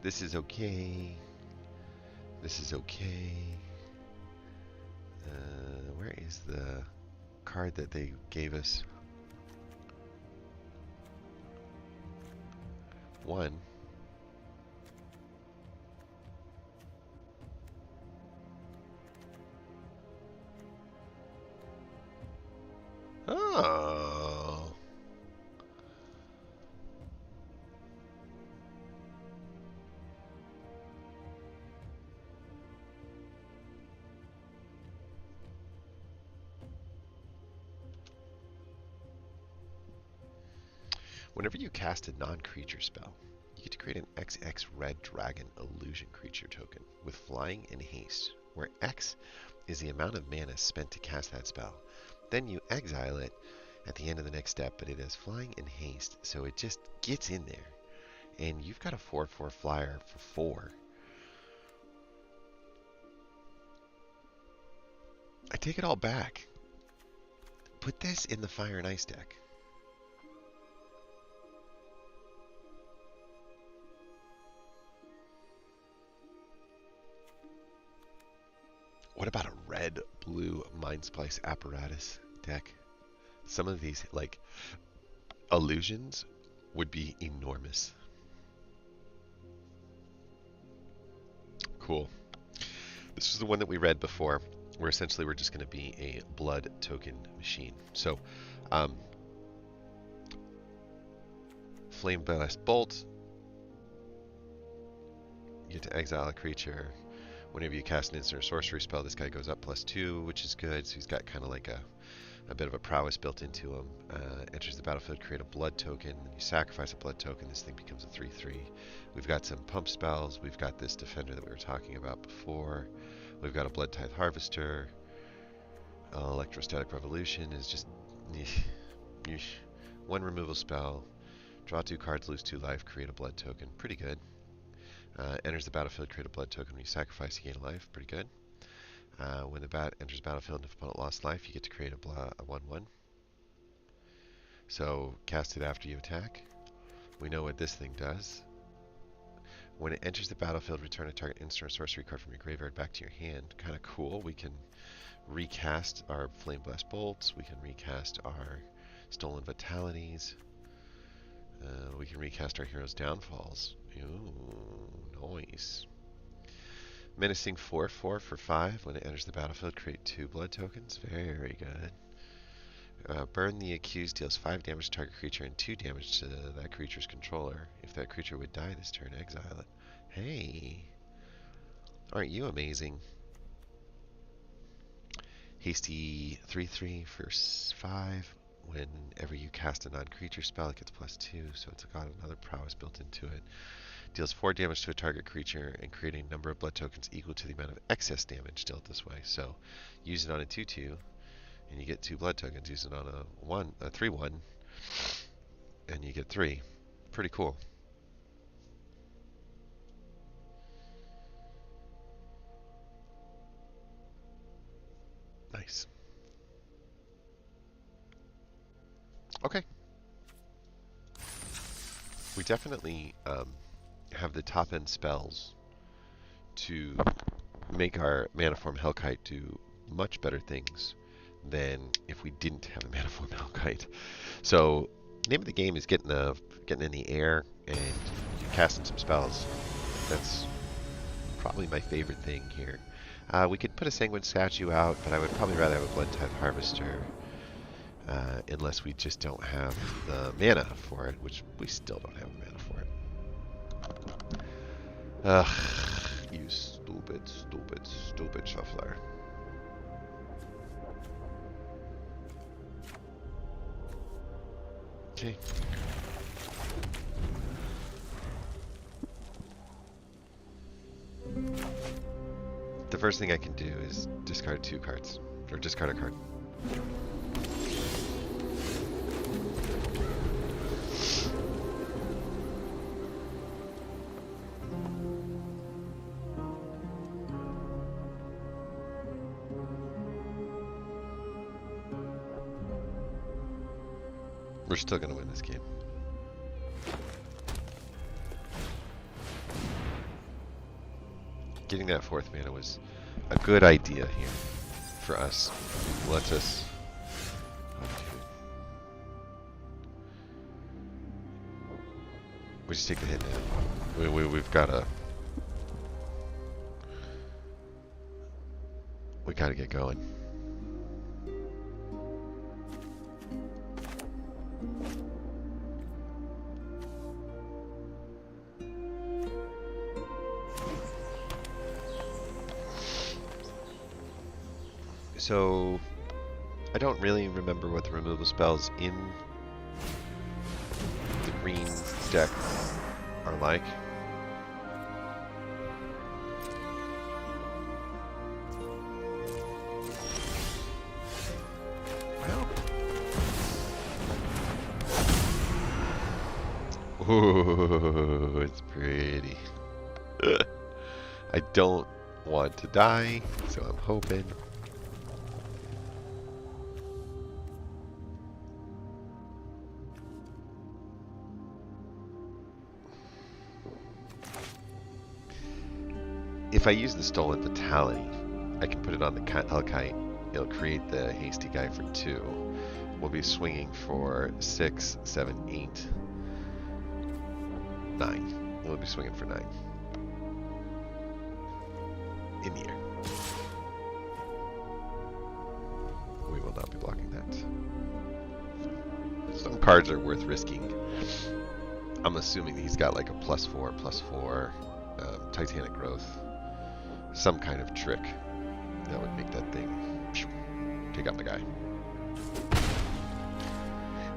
This is okay. This is okay. Where is the card that they gave us? 1. Oh. Whenever you cast a non-creature spell, you get to create an XX Red Dragon Illusion creature token with flying and haste, where X is the amount of mana spent to cast that spell. Then you exile it at the end of the next step, but it has flying and haste, so it just gets in there. And you've got a 4/4 flyer for 4. I take it all back. Put this in the Fire and Ice deck. What about a red-blue Mind Splice Apparatus deck? Some of these, like, illusions would be enormous. Cool. This is the one that we read before, where essentially we're just going to be a blood token machine. So, Flame Blast Bolt, You get to exile a creature. Whenever you cast an instant or sorcery spell, this guy goes up +2, which is good. So he's got kind of like a bit of a prowess built into him. Enters the battlefield, create a blood token. You sacrifice a blood token, this thing becomes a 3/3. We've got some pump spells. We've got this defender that we were talking about before. We've got a Blood Tithe Harvester. Electrostatic Revolution is just one removal spell. Draw 2 cards, lose 2 life, create a blood token. Pretty good. Enters the battlefield, create a blood token. When you sacrifice, you gain a life. Pretty good. When the bat enters the battlefield and if opponent lost life, you get to create a 1/1. So cast it after you attack. We know what this thing does. When it enters the battlefield, return a target instant or sorcery card from your graveyard back to your hand. Kind of cool. We can recast our Flame Blast Bolts. We can recast our Stolen Vitalities. We can recast our Hero's Downfalls. Ooh, nice. Menacing 4/4 for 5. When it enters the battlefield, create 2 blood tokens. Very good. Burn the Accused deals 5 damage to target creature and 2 damage to that creature's controller. If that creature would die this turn, exile it. Hey! Aren't you amazing? Hasty 3/3 for 5. Whenever you cast a non-creature spell, it gets +2, so it's got another prowess built into it. Deals 4 damage to a target creature and create a number of blood tokens equal to the amount of excess damage dealt this way. So use it on a 2/2, and you get 2 blood tokens. Use it on a 3/1, and you get 3. Pretty cool. Nice. Okay. We definitely have the top end spells to make our Manaform Hellkite do much better things than if we didn't have a Manaform Hellkite. So, name of the game is getting in the air and casting some spells. That's probably my favorite thing here. We could put a Sanguine Statue out, but I would probably rather have a Blood Tithe Harvester. Unless we just don't have the mana for it, which we still don't have mana for it. Ugh, you stupid, stupid, stupid shuffler. Okay. The first thing I can do is discard 2 cards, or discard a card. We're still going to win this game. Getting that 4th mana was a good idea here for us. Lets us... We just take the hit now. We've got to... We got to get going. So, I don't really remember what the removal spells in the green deck are like. Well. Ooh, it's pretty. I don't want to die, so I'm hoping. If I use the Stolen Vitality, I can put it on the Hellkite. It'll create the hasty guy for 2. We'll be swinging for 6, 7, 8, 9. We'll be swinging for 9. In the air. We will not be blocking that. Some cards are worth risking. I'm assuming he's got like a +4/+4 Titanic growth, some kind of trick that would make that thing pick up the guy.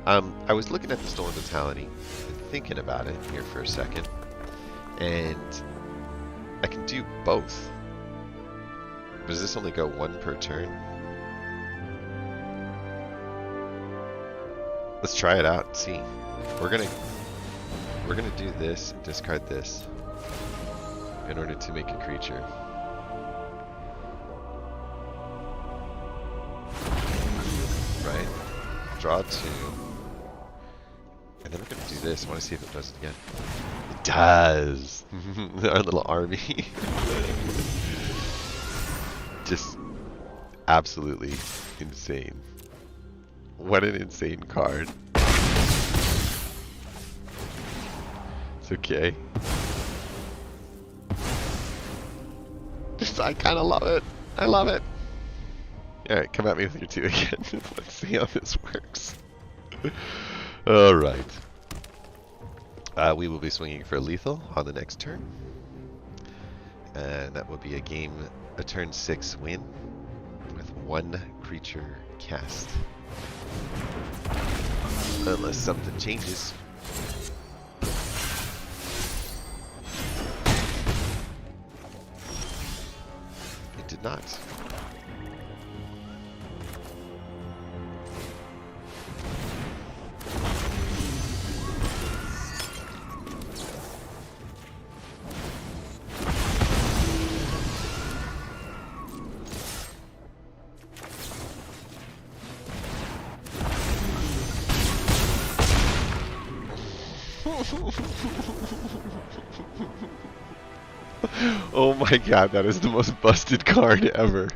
I was looking at the Stolen Vitality and thinking about it here for a second, and I can do both. Does this only go one per turn? Let's try it out and see. We're gonna do this and discard this in order to make a creature. Right? Draw 2. And then we're gonna do this. I want to see if it does it again. It does! Our little army. Just absolutely insane. What an insane card. It's okay. Just, I kind of love it. I love it. Alright, come at me with your 2 again. Let's see how this works. Alright. We will be swinging for lethal on the next turn. And that will be a turn 6 win with 1 creature cast. Unless something changes. It did not. Oh my god, that is the most busted card ever.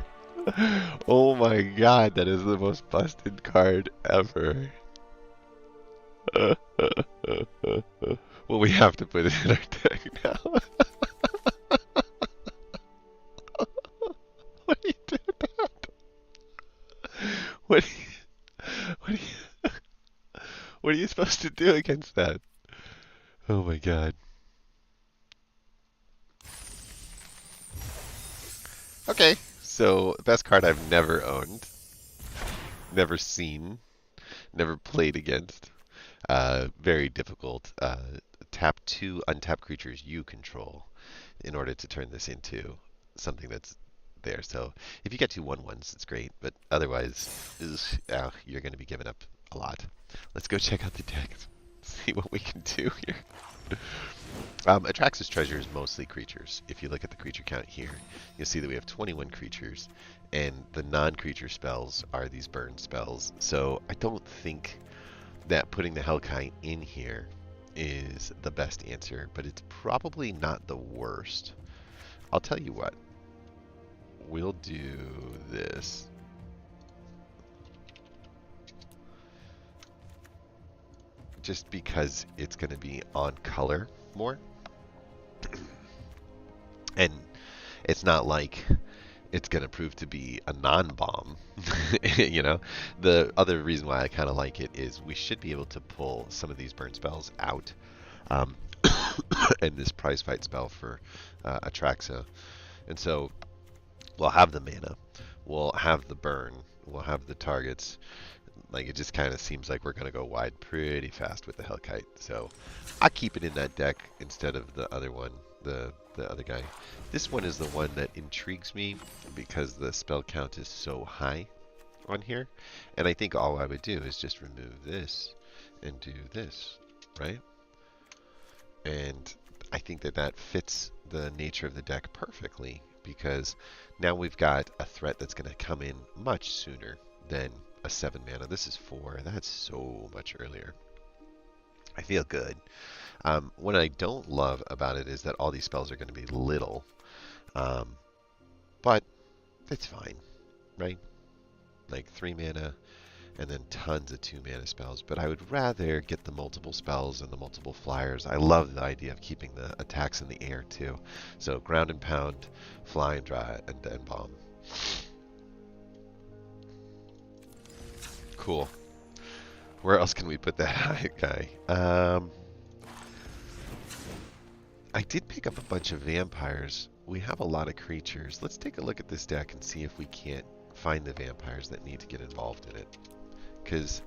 Oh my god, that is the most busted card ever. Well, we have to put it in our deck now. What do you do with that? What are you supposed to do against that? Oh my god. Okay, so best card I've never owned, never seen, never played against. Very difficult. Tap 2 untapped creatures you control in order to turn this into something that's there. So if you get 2 1/1s, it's great, but otherwise, you're going to be giving up a lot. Let's go check out the deck, see what we can do here. Atrax's treasure is mostly creatures. If you look at the creature count here, you'll see that we have 21 creatures, and the non-creature spells are these burn spells. So I don't think that putting the Hellkite in here is the best answer, but it's probably not the worst. I'll tell you what. We'll do this. Just because it's going to be on color more. And it's not like it's going to prove to be a non-bomb. You know, the other reason why I kind of like it is we should be able to pull some of these burn spells out. And this prize fight spell for Atraxa. And so we'll have the mana, we'll have the burn, we'll have the targets. Like, it just kind of seems like we're going to go wide pretty fast with the Hellkite. So I keep it in that deck instead of the other one, the other guy. This one is the one that intrigues me because the spell count is so high on here. And I think all I would do is just remove this and do this, right? And I think that that fits the nature of the deck perfectly, because now we've got a threat that's going to come in much sooner than a 7 mana. This is 4. That's so much earlier. I feel good. What I don't love about it is that all these spells are going to be little. But it's fine, right? Like 3 mana and then tons of 2 mana spells. But I would rather get the multiple spells and the multiple flyers. I love the idea of keeping the attacks in the air too. So ground and pound, fly and dry, and bomb. Cool. Where else can we put that guy? I did pick up a bunch of vampires. We have a lot of creatures. Let's take a look at this deck and see if we can't find the vampires that need to get involved in it. Because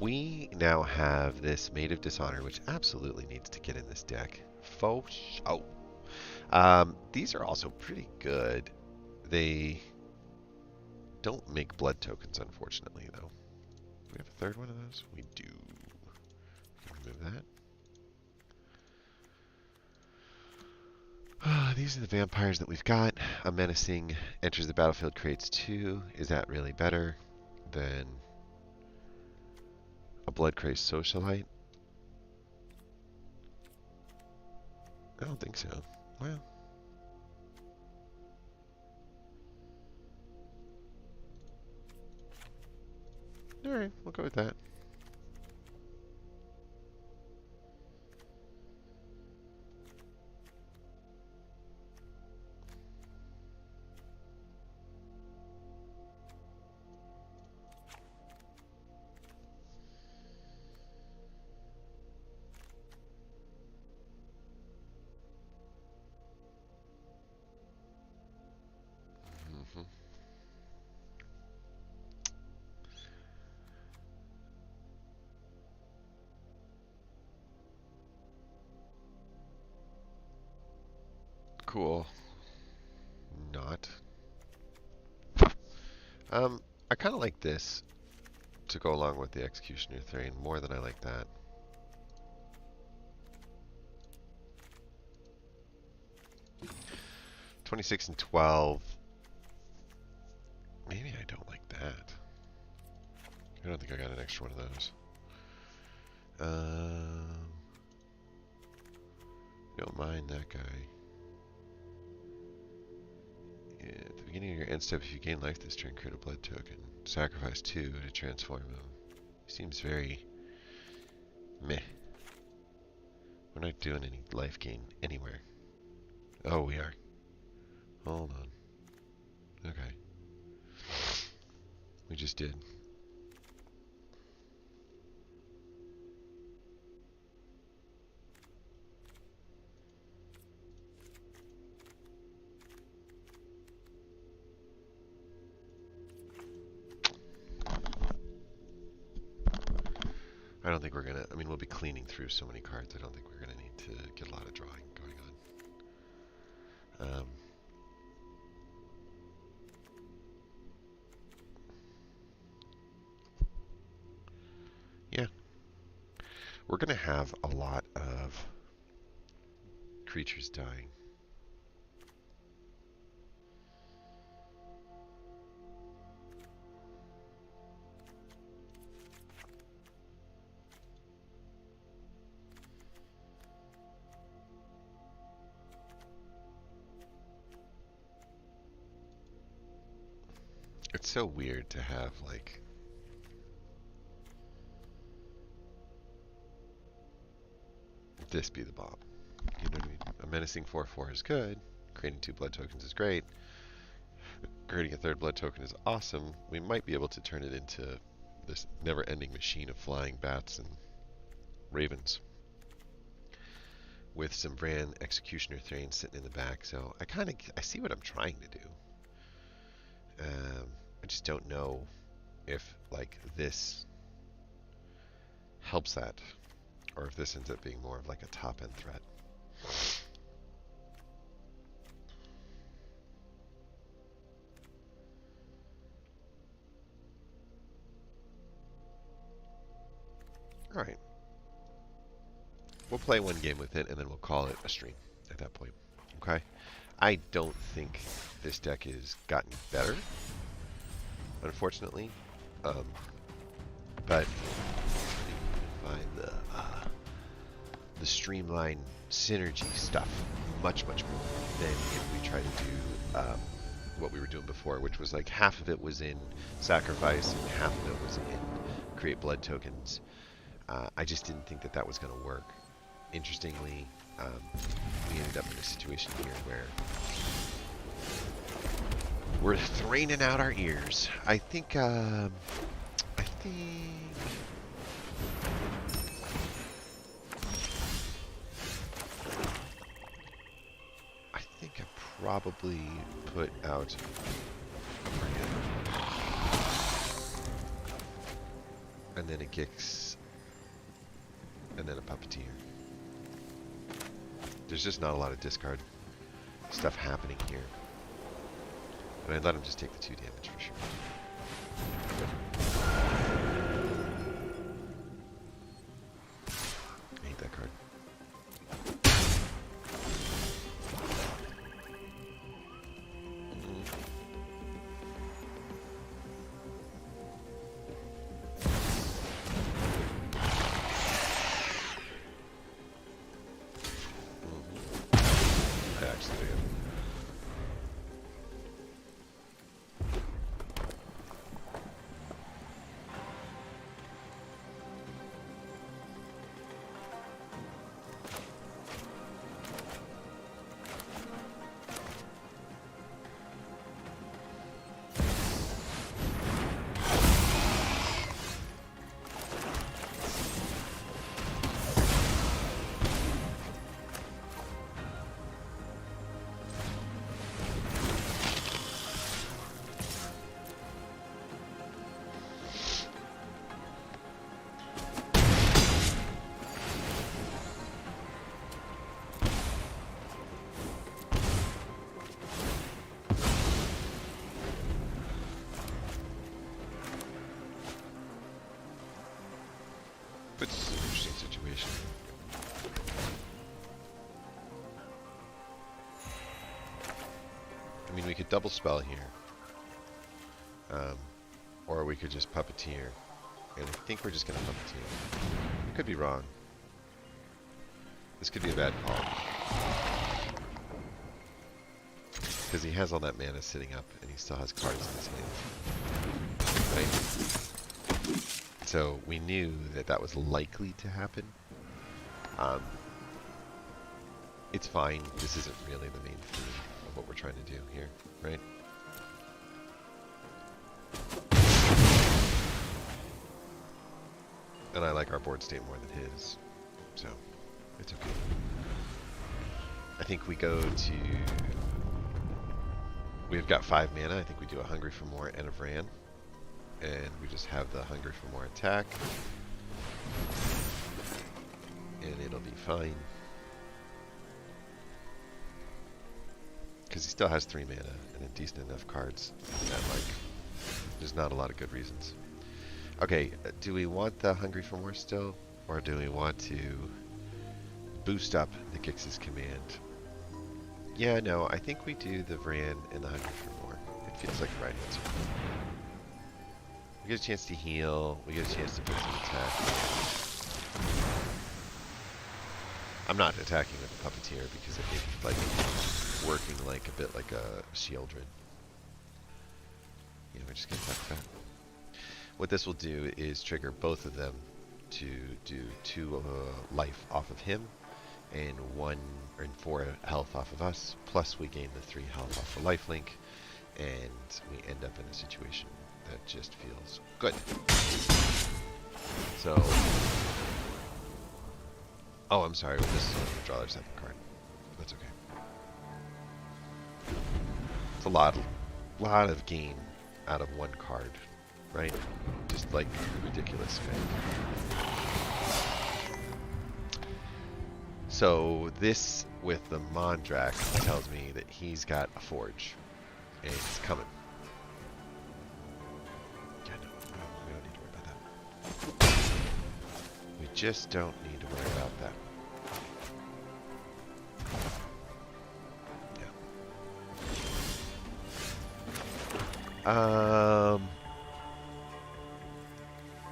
we now have this Maid of Dishonor, which absolutely needs to get in this deck. Faux show. These are also pretty good. They don't make blood tokens, unfortunately, though. Do we have a third one of those? We do. Remove that. These are the vampires that we've got. A menacing enters the battlefield, creates 2. Is that really better than a blood-crazed socialite? I don't think so. Well. Alright, we'll go with that. Cool. Not. I kind of like this to go along with the Executioner Thrain more than I like that. $26 and $12. Maybe I don't like that. I don't think I got an extra one of those. Don't mind that guy. Yeah, at the beginning of your end step, if you gain life this turn, create a blood token. Sacrifice 2 to transform him. Seems very meh. We're not doing any life gain anywhere. Oh, we are. Hold on. Okay. We just did. I don't think we're going to... I mean, we'll be cleaning through so many cards. I don't think we're going to need to get a lot of drawing going on. Yeah. We're going to have a lot of creatures dying. It's so weird to have, like, this be the Bob. You know what I mean? A menacing 4/4 is good. Creating 2 blood tokens is great. Creating a 3rd blood token is awesome. We might be able to turn it into this never-ending machine of flying bats and ravens with some Vran Executioner Thrain sitting in the back. So I see what I'm trying to do. I just don't know if, like, this helps that, or if this ends up being more of like a top-end threat. Alright. We'll play one game with it, and then we'll call it a stream at that point. Okay? I don't think this deck has gotten better, unfortunately. But find the streamline synergy stuff much more than if we try to do what we were doing before, which was like half of it was in sacrifice and half of it was in create blood tokens. I just didn't think that was going to work. Interestingly, we ended up in a situation here where we're thraining out our ears. I think probably put out a Brand. And then a Gix. And then a Puppeteer. There's just not a lot of discard stuff happening here. And I'd let him just take the 2 damage for sure. I hate that card. I actually do. But this is an interesting situation. I mean, we could double spell here. Or we could just Puppeteer. And I think we're just going to Puppeteer. I could be wrong. This could be a bad call. Because he has all that mana sitting up, and he still has cards in his hand. Right? So we knew that that was likely to happen. It's fine. This isn't really the main theme of what we're trying to do here, right? And I like our board state more than his, so it's okay. I think we go to... We've got 5 mana. I think we do a Hungry for More and a Vran. And we just have the Hungry for More attack. And it'll be fine. Because he still has 3 mana and a decent enough cards that, like, there's not a lot of good reasons. Okay, do we want the Hungry for More still? Or do we want to boost up the Gix's command? Yeah, no, I think we do the Vran and the Hungry for More. It feels like the right answer. We get a chance to heal. We get a chance to put some attack. I'm not attacking with the Puppeteer because I think like working like a bit like a Shieldred. You know, we're just gonna attack that. What this will do is trigger both of them to do 2 life off of him and 4 health off of us. Plus we gain the 3 health off the lifelink, and we end up in a situation that just feels good. So, oh, I'm sorry. This is going to draw their 7th card. That's okay. It's a lot of gain out of 1 card, right? Just like ridiculous, right? So this with the Mondrak tells me that he's got a Forge, and it's coming. Yeah, no, we don't need to worry about that. We just don't need to worry about that. Yeah.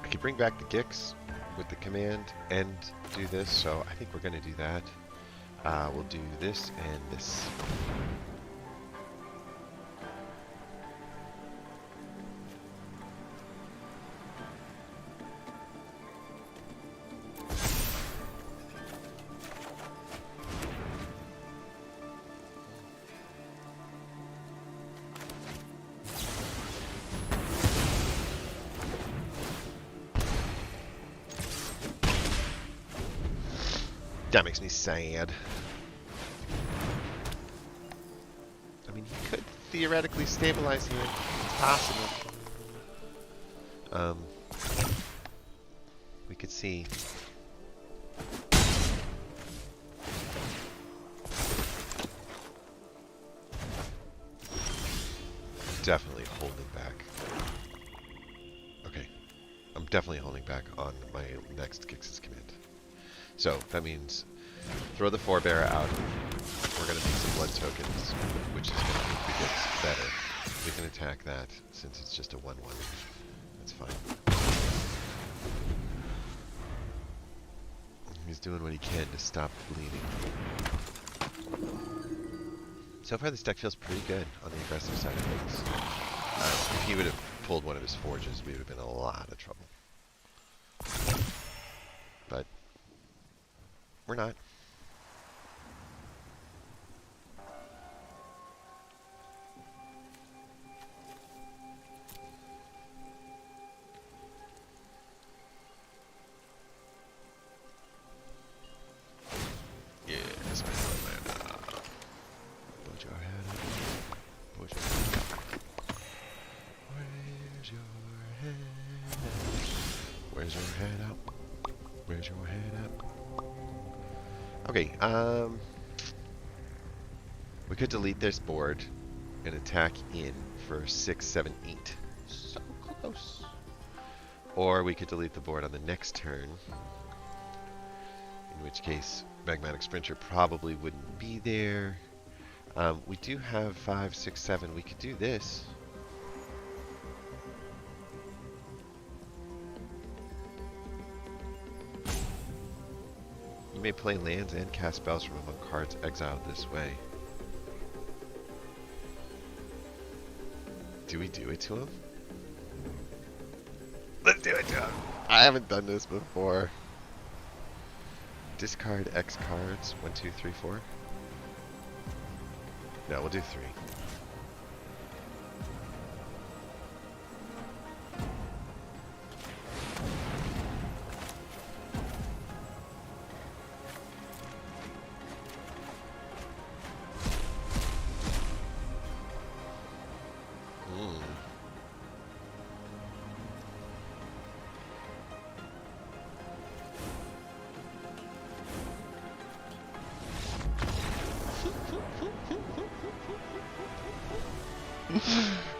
I could bring back the Gix with the command and do this, so I think we're going to do that. We'll do this and this. That makes me sad. theoretically stabilize here. It's possible. We could see. Definitely holding back. Okay. I'm definitely holding back on my next Gix's command. So, that means throw the forebearer out. We're going to make some blood tokens, which is going to make the Gix better. We can attack that since it's just a 1-1. That's fine. He's doing what he can to stop bleeding. So far this deck feels pretty good on the aggressive side of things. If he would have pulled one of his forges, we would have been in a lot of trouble. But we're not. Yeah, this might be land. Put your head up. Put your head up. Where's your head at? Where's your head up? Where's your head up? Okay, we could delete this board and attack in for 6, 7, 8. So close. Or we could delete the board on the next turn, in which case Magmatic Sprinter probably wouldn't be there. We do have 5, 6, 7. We could do this. You may play lands and cast spells from among cards exiled this way. Do we do it to him? Let's do it to him! I haven't done this before. Discard X cards. 1, 2, 3, 4. No, we'll do 3.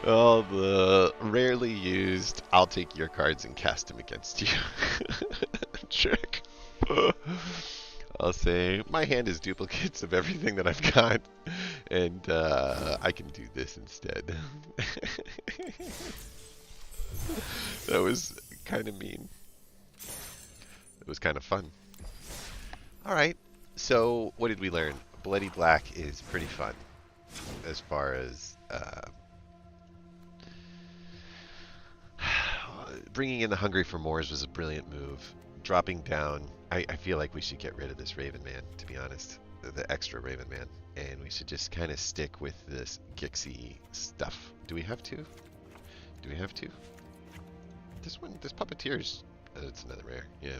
Oh, the rarely used, I'll take your cards and cast them against you trick. I'll say, my hand is duplicates of everything that I've got, and I can do this instead. That was kind of mean. It was kind of fun. Alright, so what did we learn? Bloody Black is pretty fun as far as bringing in the Hungry for Mores was a brilliant move. Dropping down, I feel like we should get rid of this Raven Man, to be honest. The extra Raven Man. And we should just kind of stick with this Gixie stuff. Do we have to? Do we have to? This one, this Puppeteer's, it's another rare, yeah.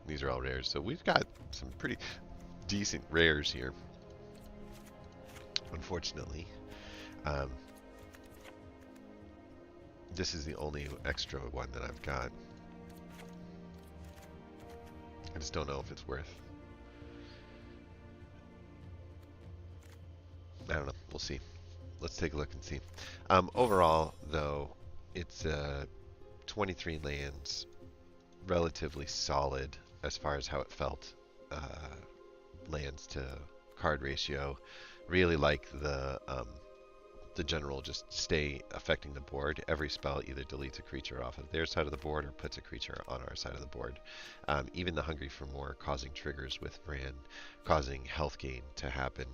These are all rares. So we've got some pretty decent rares here. Unfortunately. This is the only extra one that I've got. I just don't know if it's worth. I don't know. We'll see. Let's take a look and see. Overall, though, it's 23 lands, relatively solid as far as how it felt. Lands to card ratio. Really like the general just stay affecting the board. Every spell either deletes a creature off of their side of the board or puts a creature on our side of the board. Even the Hungry for More causing triggers with Vran, causing health gain to happen,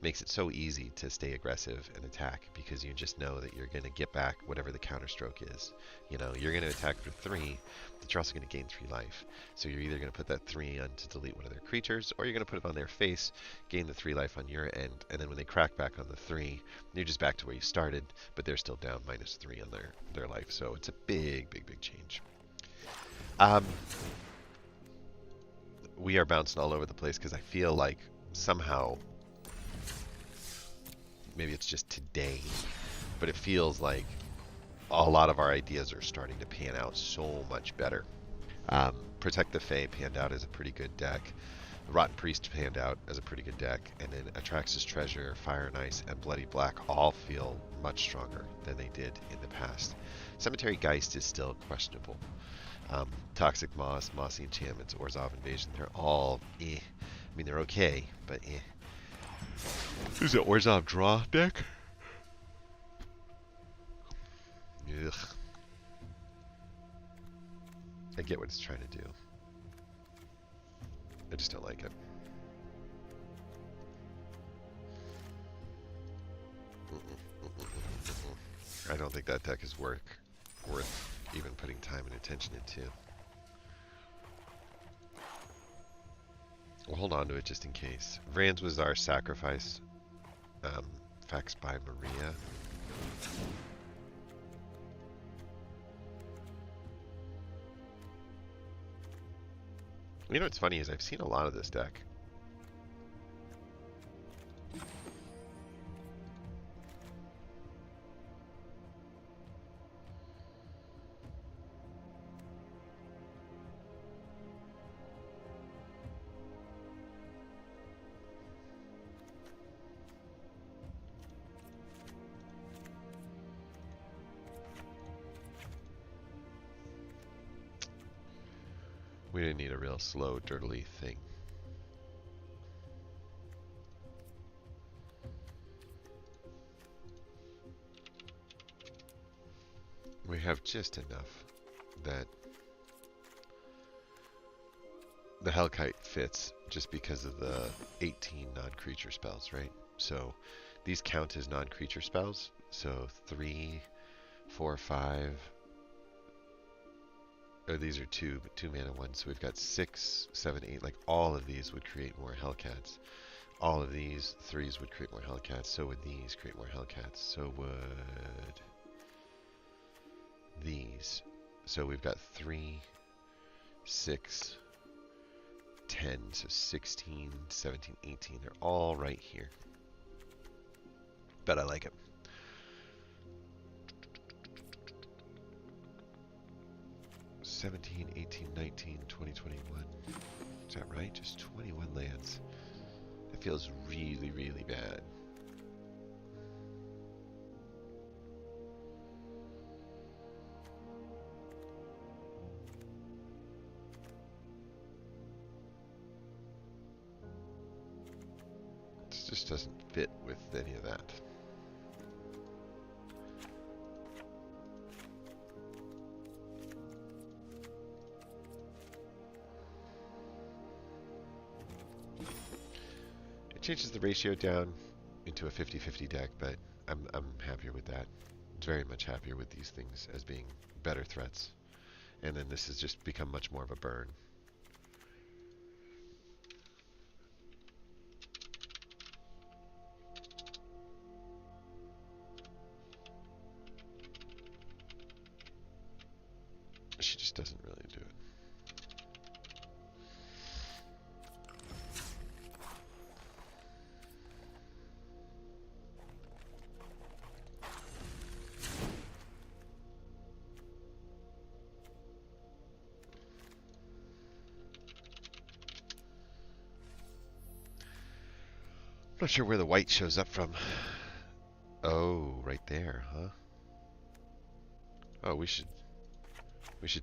makes it so easy to stay aggressive and attack because you just know that you're going to get back whatever the counter stroke is. You know, you're going to attack for 3, but you're also going to gain 3 life. So you're either going to put that 3 on to delete one of their creatures, or you're going to put it on their face, gain the 3 life on your end, and then when they crack back on the 3, you're just back to where you started, but they're still down -3 on their life. So it's a big, big, big change. We are bouncing all over the place because I feel like somehow maybe it's just today, but it feels like a lot of our ideas are starting to pan out so much better. Protect the Fae panned out as a pretty good deck. Rotten Priest panned out as a pretty good deck, and then Atrax's Treasure, Fire and Ice, and Bloody Black all feel much stronger than they did in the past. Cemetery Geist is still questionable. Toxic Moss, Mossy Enchantments, Orzhov Invasion, they're all eh. I mean, they're okay, but eh. Who's it, Orzhov draw deck? Ugh. I get what it's trying to do. I just don't like it. I don't think that deck is worth even putting time and attention into. We'll hold on to it just in case. Vrans was our sacrifice. Facts by Maria. You know what's funny is I've seen a lot of this deck. We didn't need a real slow, dirtly thing. We have just enough that the Hellkite fits just because of the 18 non-creature spells, right? So these count as non-creature spells. So 3, 4, 5. Or these are two mana ones. So we've got 6, 7, 8. Like all of these would create more Hellcats. All of these 3s would create more Hellcats. So would these create more Hellcats. So would these. So we've got 3, 6, 10. So 16, 17, 18. They're all right here. But I like it. $17, 18, 19, 20, 21. Is that right? Just 21 lands. That feels really, really bad. This just doesn't fit with any of that. Changes the ratio down into a 50-50 deck, but I'm happier with that. Very much happier with these things as being better threats. And then this has just become much more of a burn. She just doesn't really do it. Not sure where the white shows up from. Oh, right there, huh? Oh, we should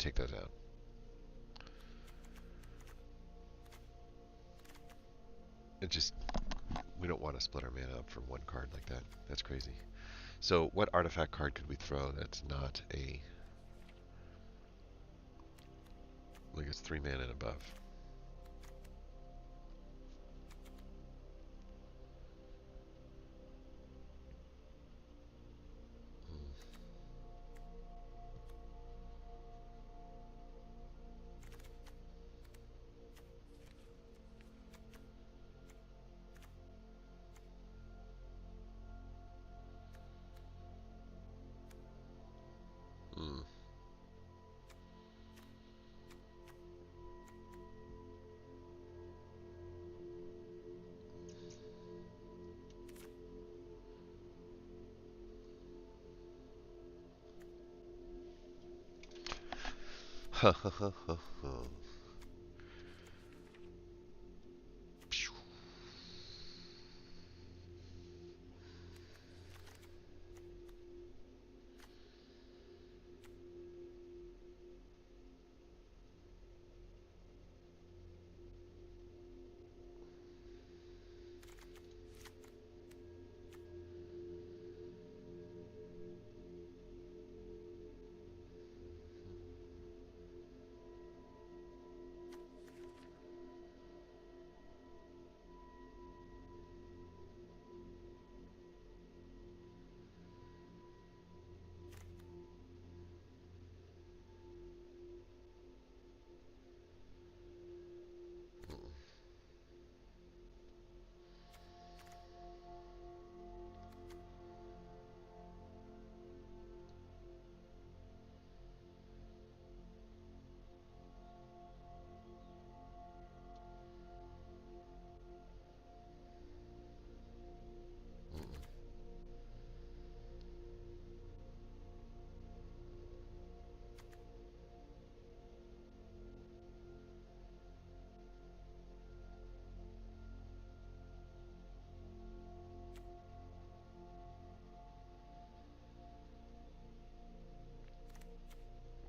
take those out. It just, we don't want to split our mana up from one card like that. That's crazy. So what artifact card could we throw that's not a, like it's 3 mana and above?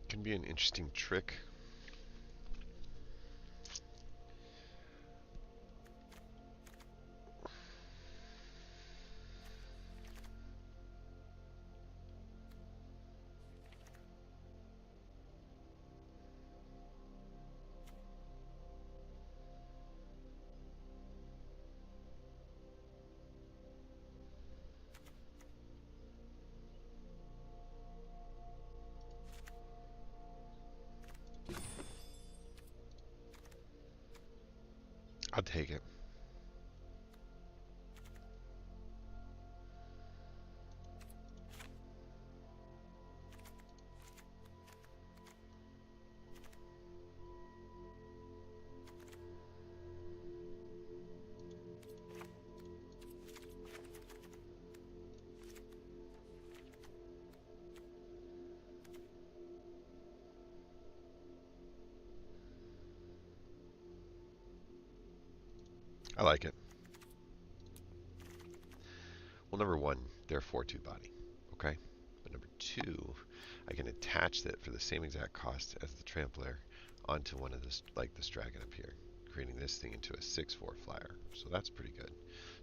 Can be an interesting trick. I'll take it. I like it. Well, number one, they're 4/2 body. Okay? But number two, I can attach that for the same exact cost as the Trampler onto one of this, like this dragon up here, creating this thing into a 6/4 flyer. So that's pretty good.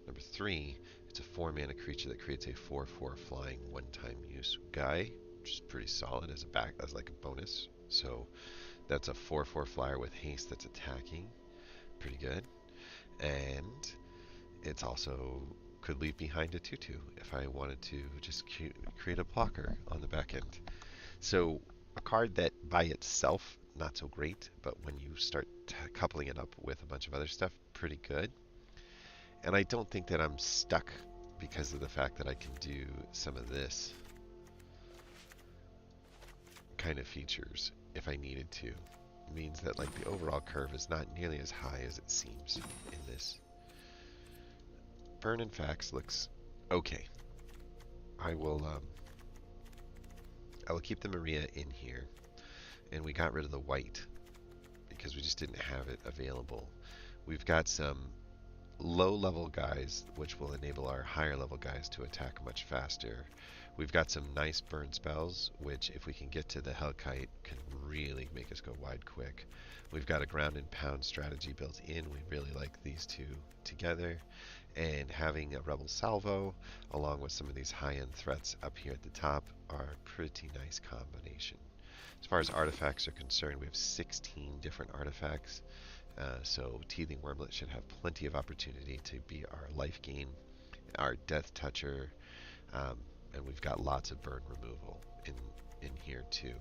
Number three, it's a 4-mana creature that creates a 4/4 flying one-time use guy, which is pretty solid as like a bonus. So that's a 4/4 flyer with haste that's attacking. Pretty good. And it's also could leave behind a 2/2 if I wanted to just create a blocker on the back end. So a card that by itself not so great, but when you start coupling it up with a bunch of other stuff, pretty good. And I don't think that I'm stuck because of the fact that I can do some of this kind of features if I needed to. It means that like the overall curve is not nearly as high as it seems in this. Burn and Fax looks okay. I will keep the Maria in here, and we got rid of the white because we just didn't have it available. We've got some low-level guys, which will enable our higher-level guys to attack much faster. We've got some nice burn spells, which if we can get to the Hellkite, can really make us go wide quick. We've got a ground and pound strategy built in. We really like these two together. And having a Rebel Salvo, along with some of these high-end threats up here at the top, are a pretty nice combination. As far as artifacts are concerned, we have 16 different artifacts. So Teething Wormlet should have plenty of opportunity to be our life gain, our Death Toucher, and we've got lots of burn removal in here too.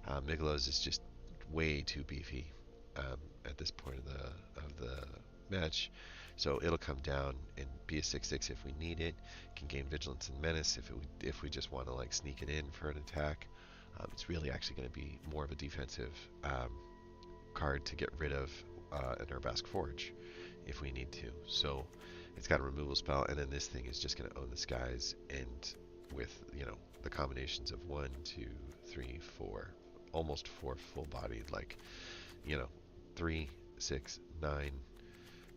Migalos is just way too beefy at this point of the match, so it'll come down and be a 6/6 if we need it. Can gain Vigilance and Menace if we just want to like sneak it in for an attack. It's really actually going to be more of a defensive card to get rid of an Urbask Forge if we need to. So it's got a removal spell, and then this thing is just going to own the skies, and with the combinations of 1, 2, 3, 4, almost 4 full-bodied, like, you know, 3, 6, 9,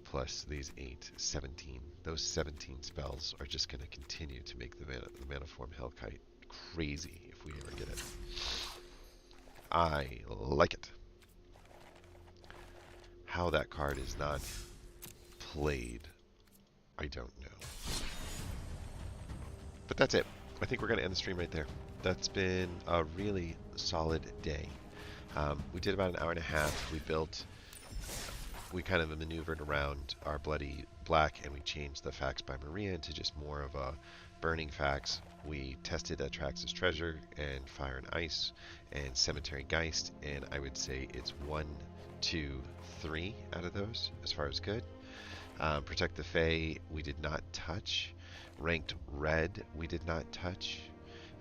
plus these 8, 17. Those 17 spells are just going to continue to make the mana form Hellkite crazy if we ever get it. I like it. How that card is not played, I don't know. But that's it. I think we're going to end the stream right there. That's been a really solid day. We did about an hour and a half. We kind of maneuvered around our bloody black, and we changed the Fax by Maria into just more of a burning Fax. We tested Atrax's Treasure and Fire and Ice and Cemetery Geist, and I would say it's 1, 2, 3 out of those as far as good. Protect the Fae we did not touch. Ranked Red we did not touch,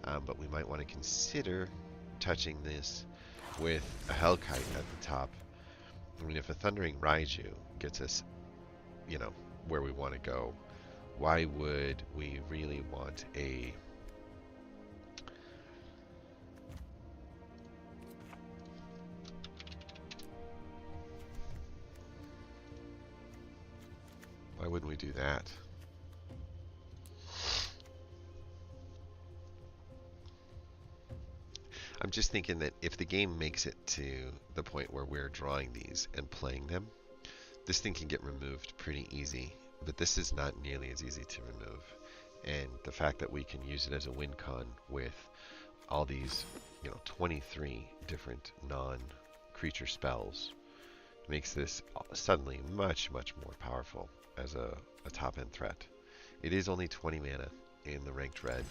but we might want to consider touching this with a Hellkite at the top. I mean, if a Thundering Raiju gets us, you know, where we want to go, why would we really want a... Why wouldn't we do that? I'm just thinking that if the game makes it to the point where we're drawing these and playing them, this thing can get removed pretty easy, but this is not nearly as easy to remove. And the fact that we can use it as a win con with all these, 23 different non-creature spells makes this suddenly much, much more powerful as a top-end threat. It is only 20 mana in the ranked red,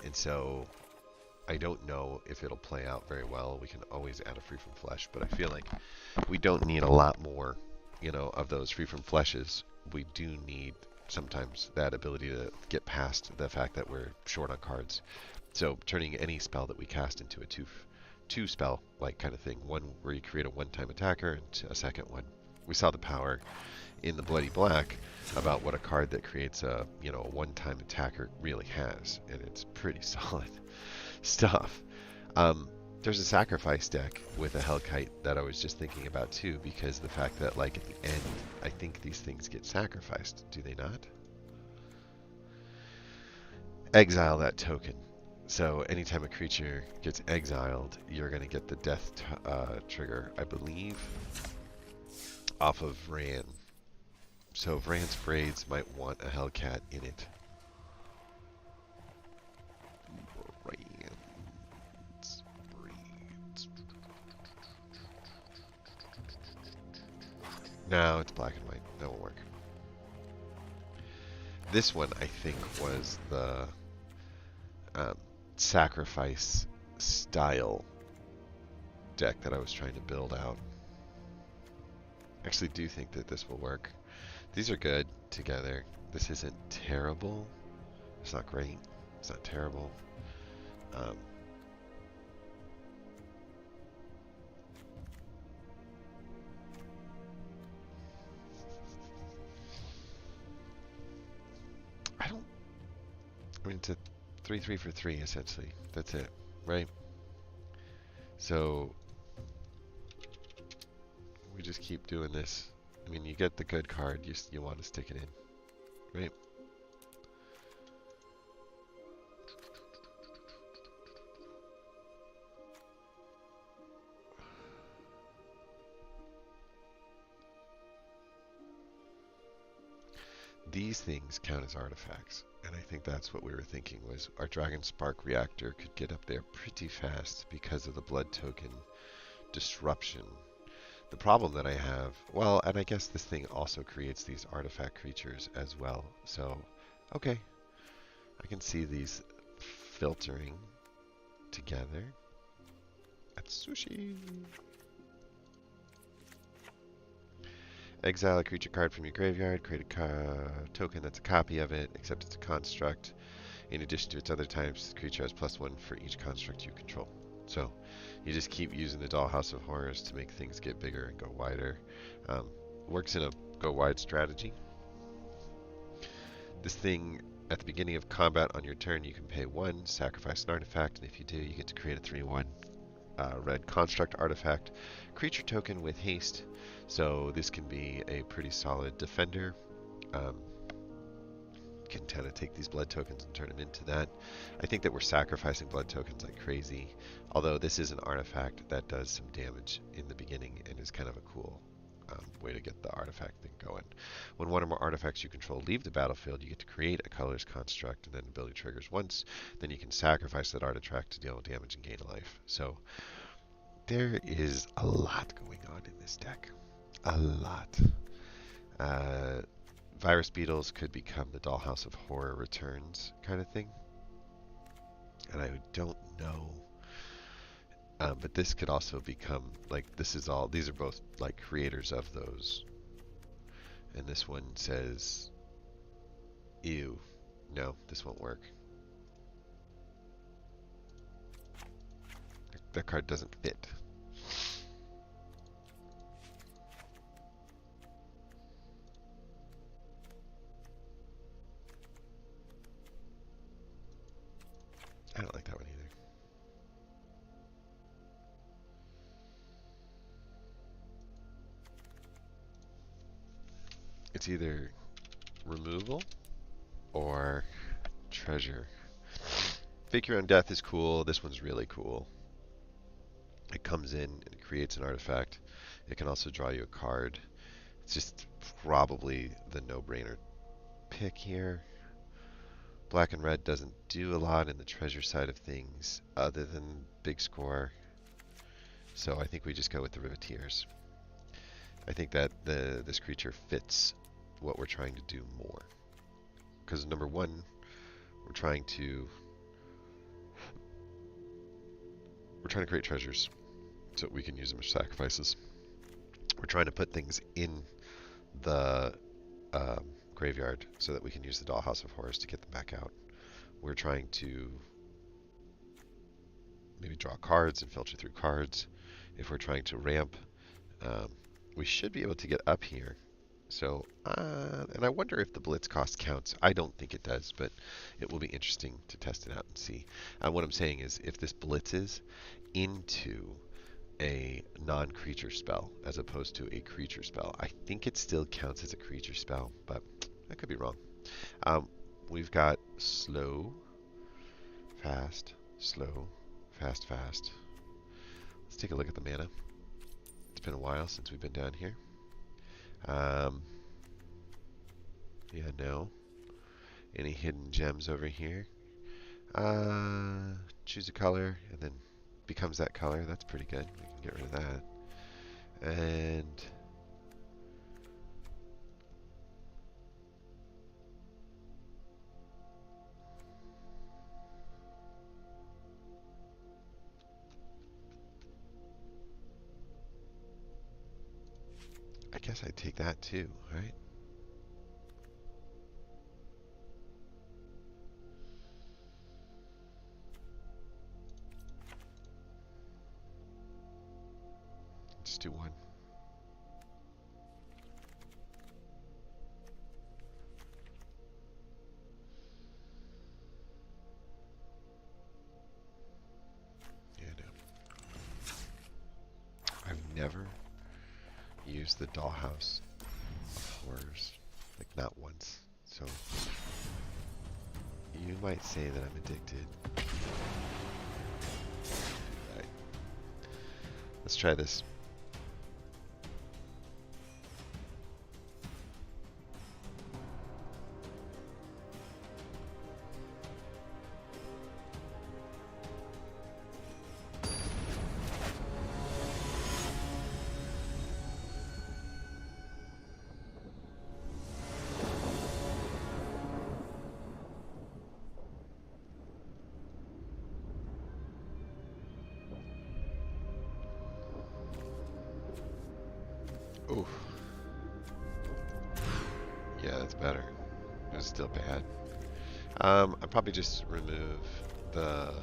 and so I don't know if it'll play out very well. We can always add a Free from Flesh, but I feel like we don't need a lot more, of those Free from Fleshes. We do need sometimes that ability to get past the fact that we're short on cards. So turning any spell that we cast into a two spell like kind of thing. One where you create a one-time attacker, and a second one. We saw the power in the Bloody Black about what a card that creates a one-time attacker really has, and it's pretty solid stuff. There's a sacrifice deck with a Hellkite that I was just thinking about too, because the fact that like at the end, I think these things get sacrificed. Do they not? Exile that token. So anytime a creature gets exiled, you're going to get the death trigger, I believe, off of Vran. So Vran's Braids might want a Hellcat in it. Vran's Braids. No, it's black and white. That won't work. This one, I think, was the sacrifice style deck that I was trying to build out. I actually do think that this will work. These are good together. This isn't terrible. It's not great. It's not terrible. I mean, it's a 3/3 for 3 essentially. That's it, right? So we just keep doing this. I mean, you get the good card, you want to stick it in, right? These things count as artifacts, and I think that's what we were thinking was our Dragon Spark reactor could get up there pretty fast because of the blood token disruption. The problem that I have, well, and I guess this thing also creates these artifact creatures as well. So, okay, I can see these filtering together. That's sushi. Exile a creature card from your graveyard, create a token that's a copy of it, except it's a construct. In addition to its other types, the creature has +1 for each construct you control. So you just keep using the Dollhouse of Horrors to make things get bigger and go wider. Works in a go wide strategy. This thing, at the beginning of combat on your turn, you can pay 1, sacrifice an artifact, and if you do, you get to create a 3/1 red construct artifact, creature token with haste. So this can be a pretty solid defender. Can kind of take these blood tokens and turn them into that. I think that we're sacrificing blood tokens like crazy, although this is an artifact that does some damage in the beginning and is kind of a cool way to get the artifact thing going. When one or more artifacts you control leave the battlefield, you get to create a colorless construct, and then the ability triggers once. Then you can sacrifice that artifact to deal damage and gain a life. So there is a lot going on in this deck. A lot. Virus Beetles could become the Dollhouse of Horror Returns kind of thing. And I don't know. But this could also become, like, these are both, like, creators of those. And this one says, ew, no, this won't work. That card doesn't fit. I don't like that one either. It's either removal or treasure. Fake Your Own Death is cool. This one's really cool. It comes in and it creates an artifact. It can also draw you a card. It's just probably the no-brainer pick here. Black and red doesn't do a lot in the treasure side of things other than big score. So I think we just go with the Riveteers. I think that this creature fits what we're trying to do more. Because number one, we're trying to create treasures so we can use them as sacrifices. We're trying to put things in the graveyard so that we can use the Dollhouse of Horrors to get them back out. We're trying to maybe draw cards and filter through cards. If we're trying to ramp, we should be able to get up here. So, and I wonder if the blitz cost counts. I don't think it does, but it will be interesting to test it out and see. What I'm saying is, if this blitzes into a non-creature spell as opposed to a creature spell, I think it still counts as a creature spell, but I could be wrong. We've got slow, fast, slow, fast, fast. Let's take a look at the mana. It's been a while since we've been down here. Yeah, no. Any hidden gems over here? Choose a color and then becomes that color. That's pretty good. We can get rid of that. And I guess I'd take that too, right? Just do one. Yeah, no. I've never used the Dollhouse of Horrors, like not once. So you might say that I'm addicted. Right. Let's try this. Oof. Yeah, that's better. It was still bad. I'll probably just remove the...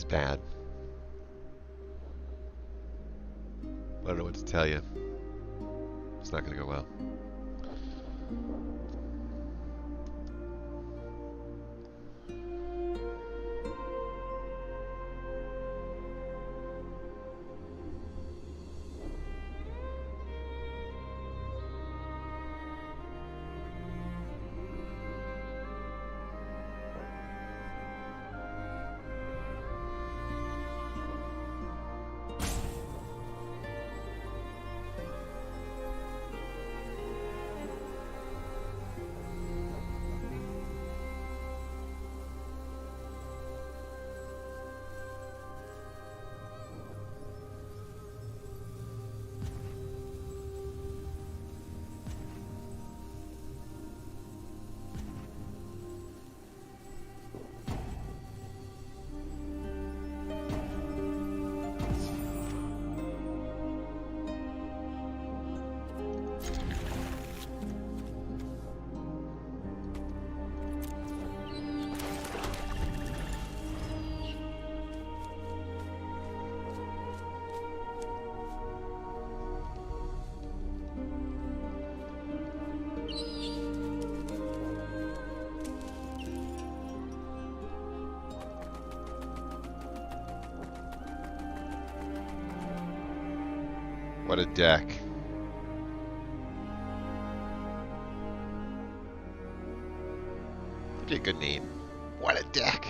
bad. I don't know what to tell you. It's not going to go well. What a deck. That'd be a good name. What a deck.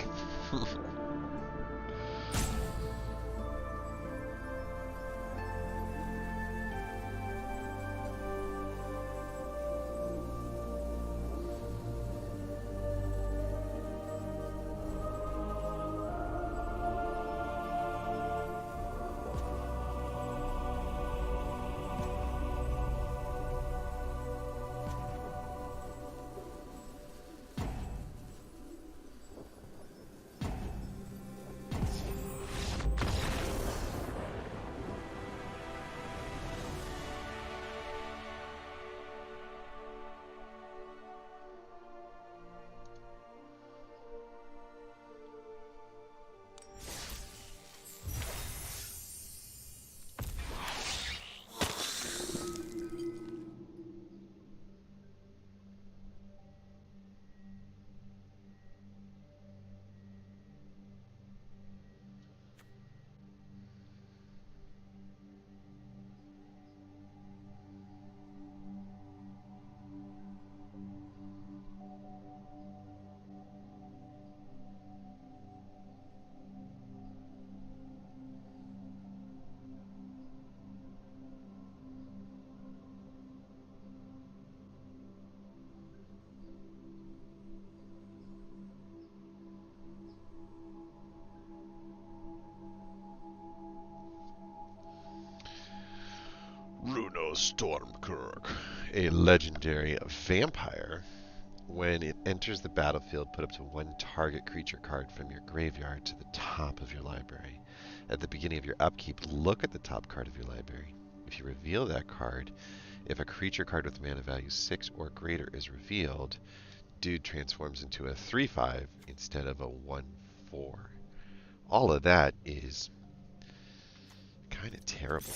Stormkirk, a legendary vampire. When it enters the battlefield, put up to one target creature card from your graveyard to the top of your library. At the beginning of your upkeep, look at the top card of your library. If you reveal that card, if a creature card with mana value 6 or greater is revealed, dude transforms into a 3/5 instead of a 1/4. All of that is kind of terrible.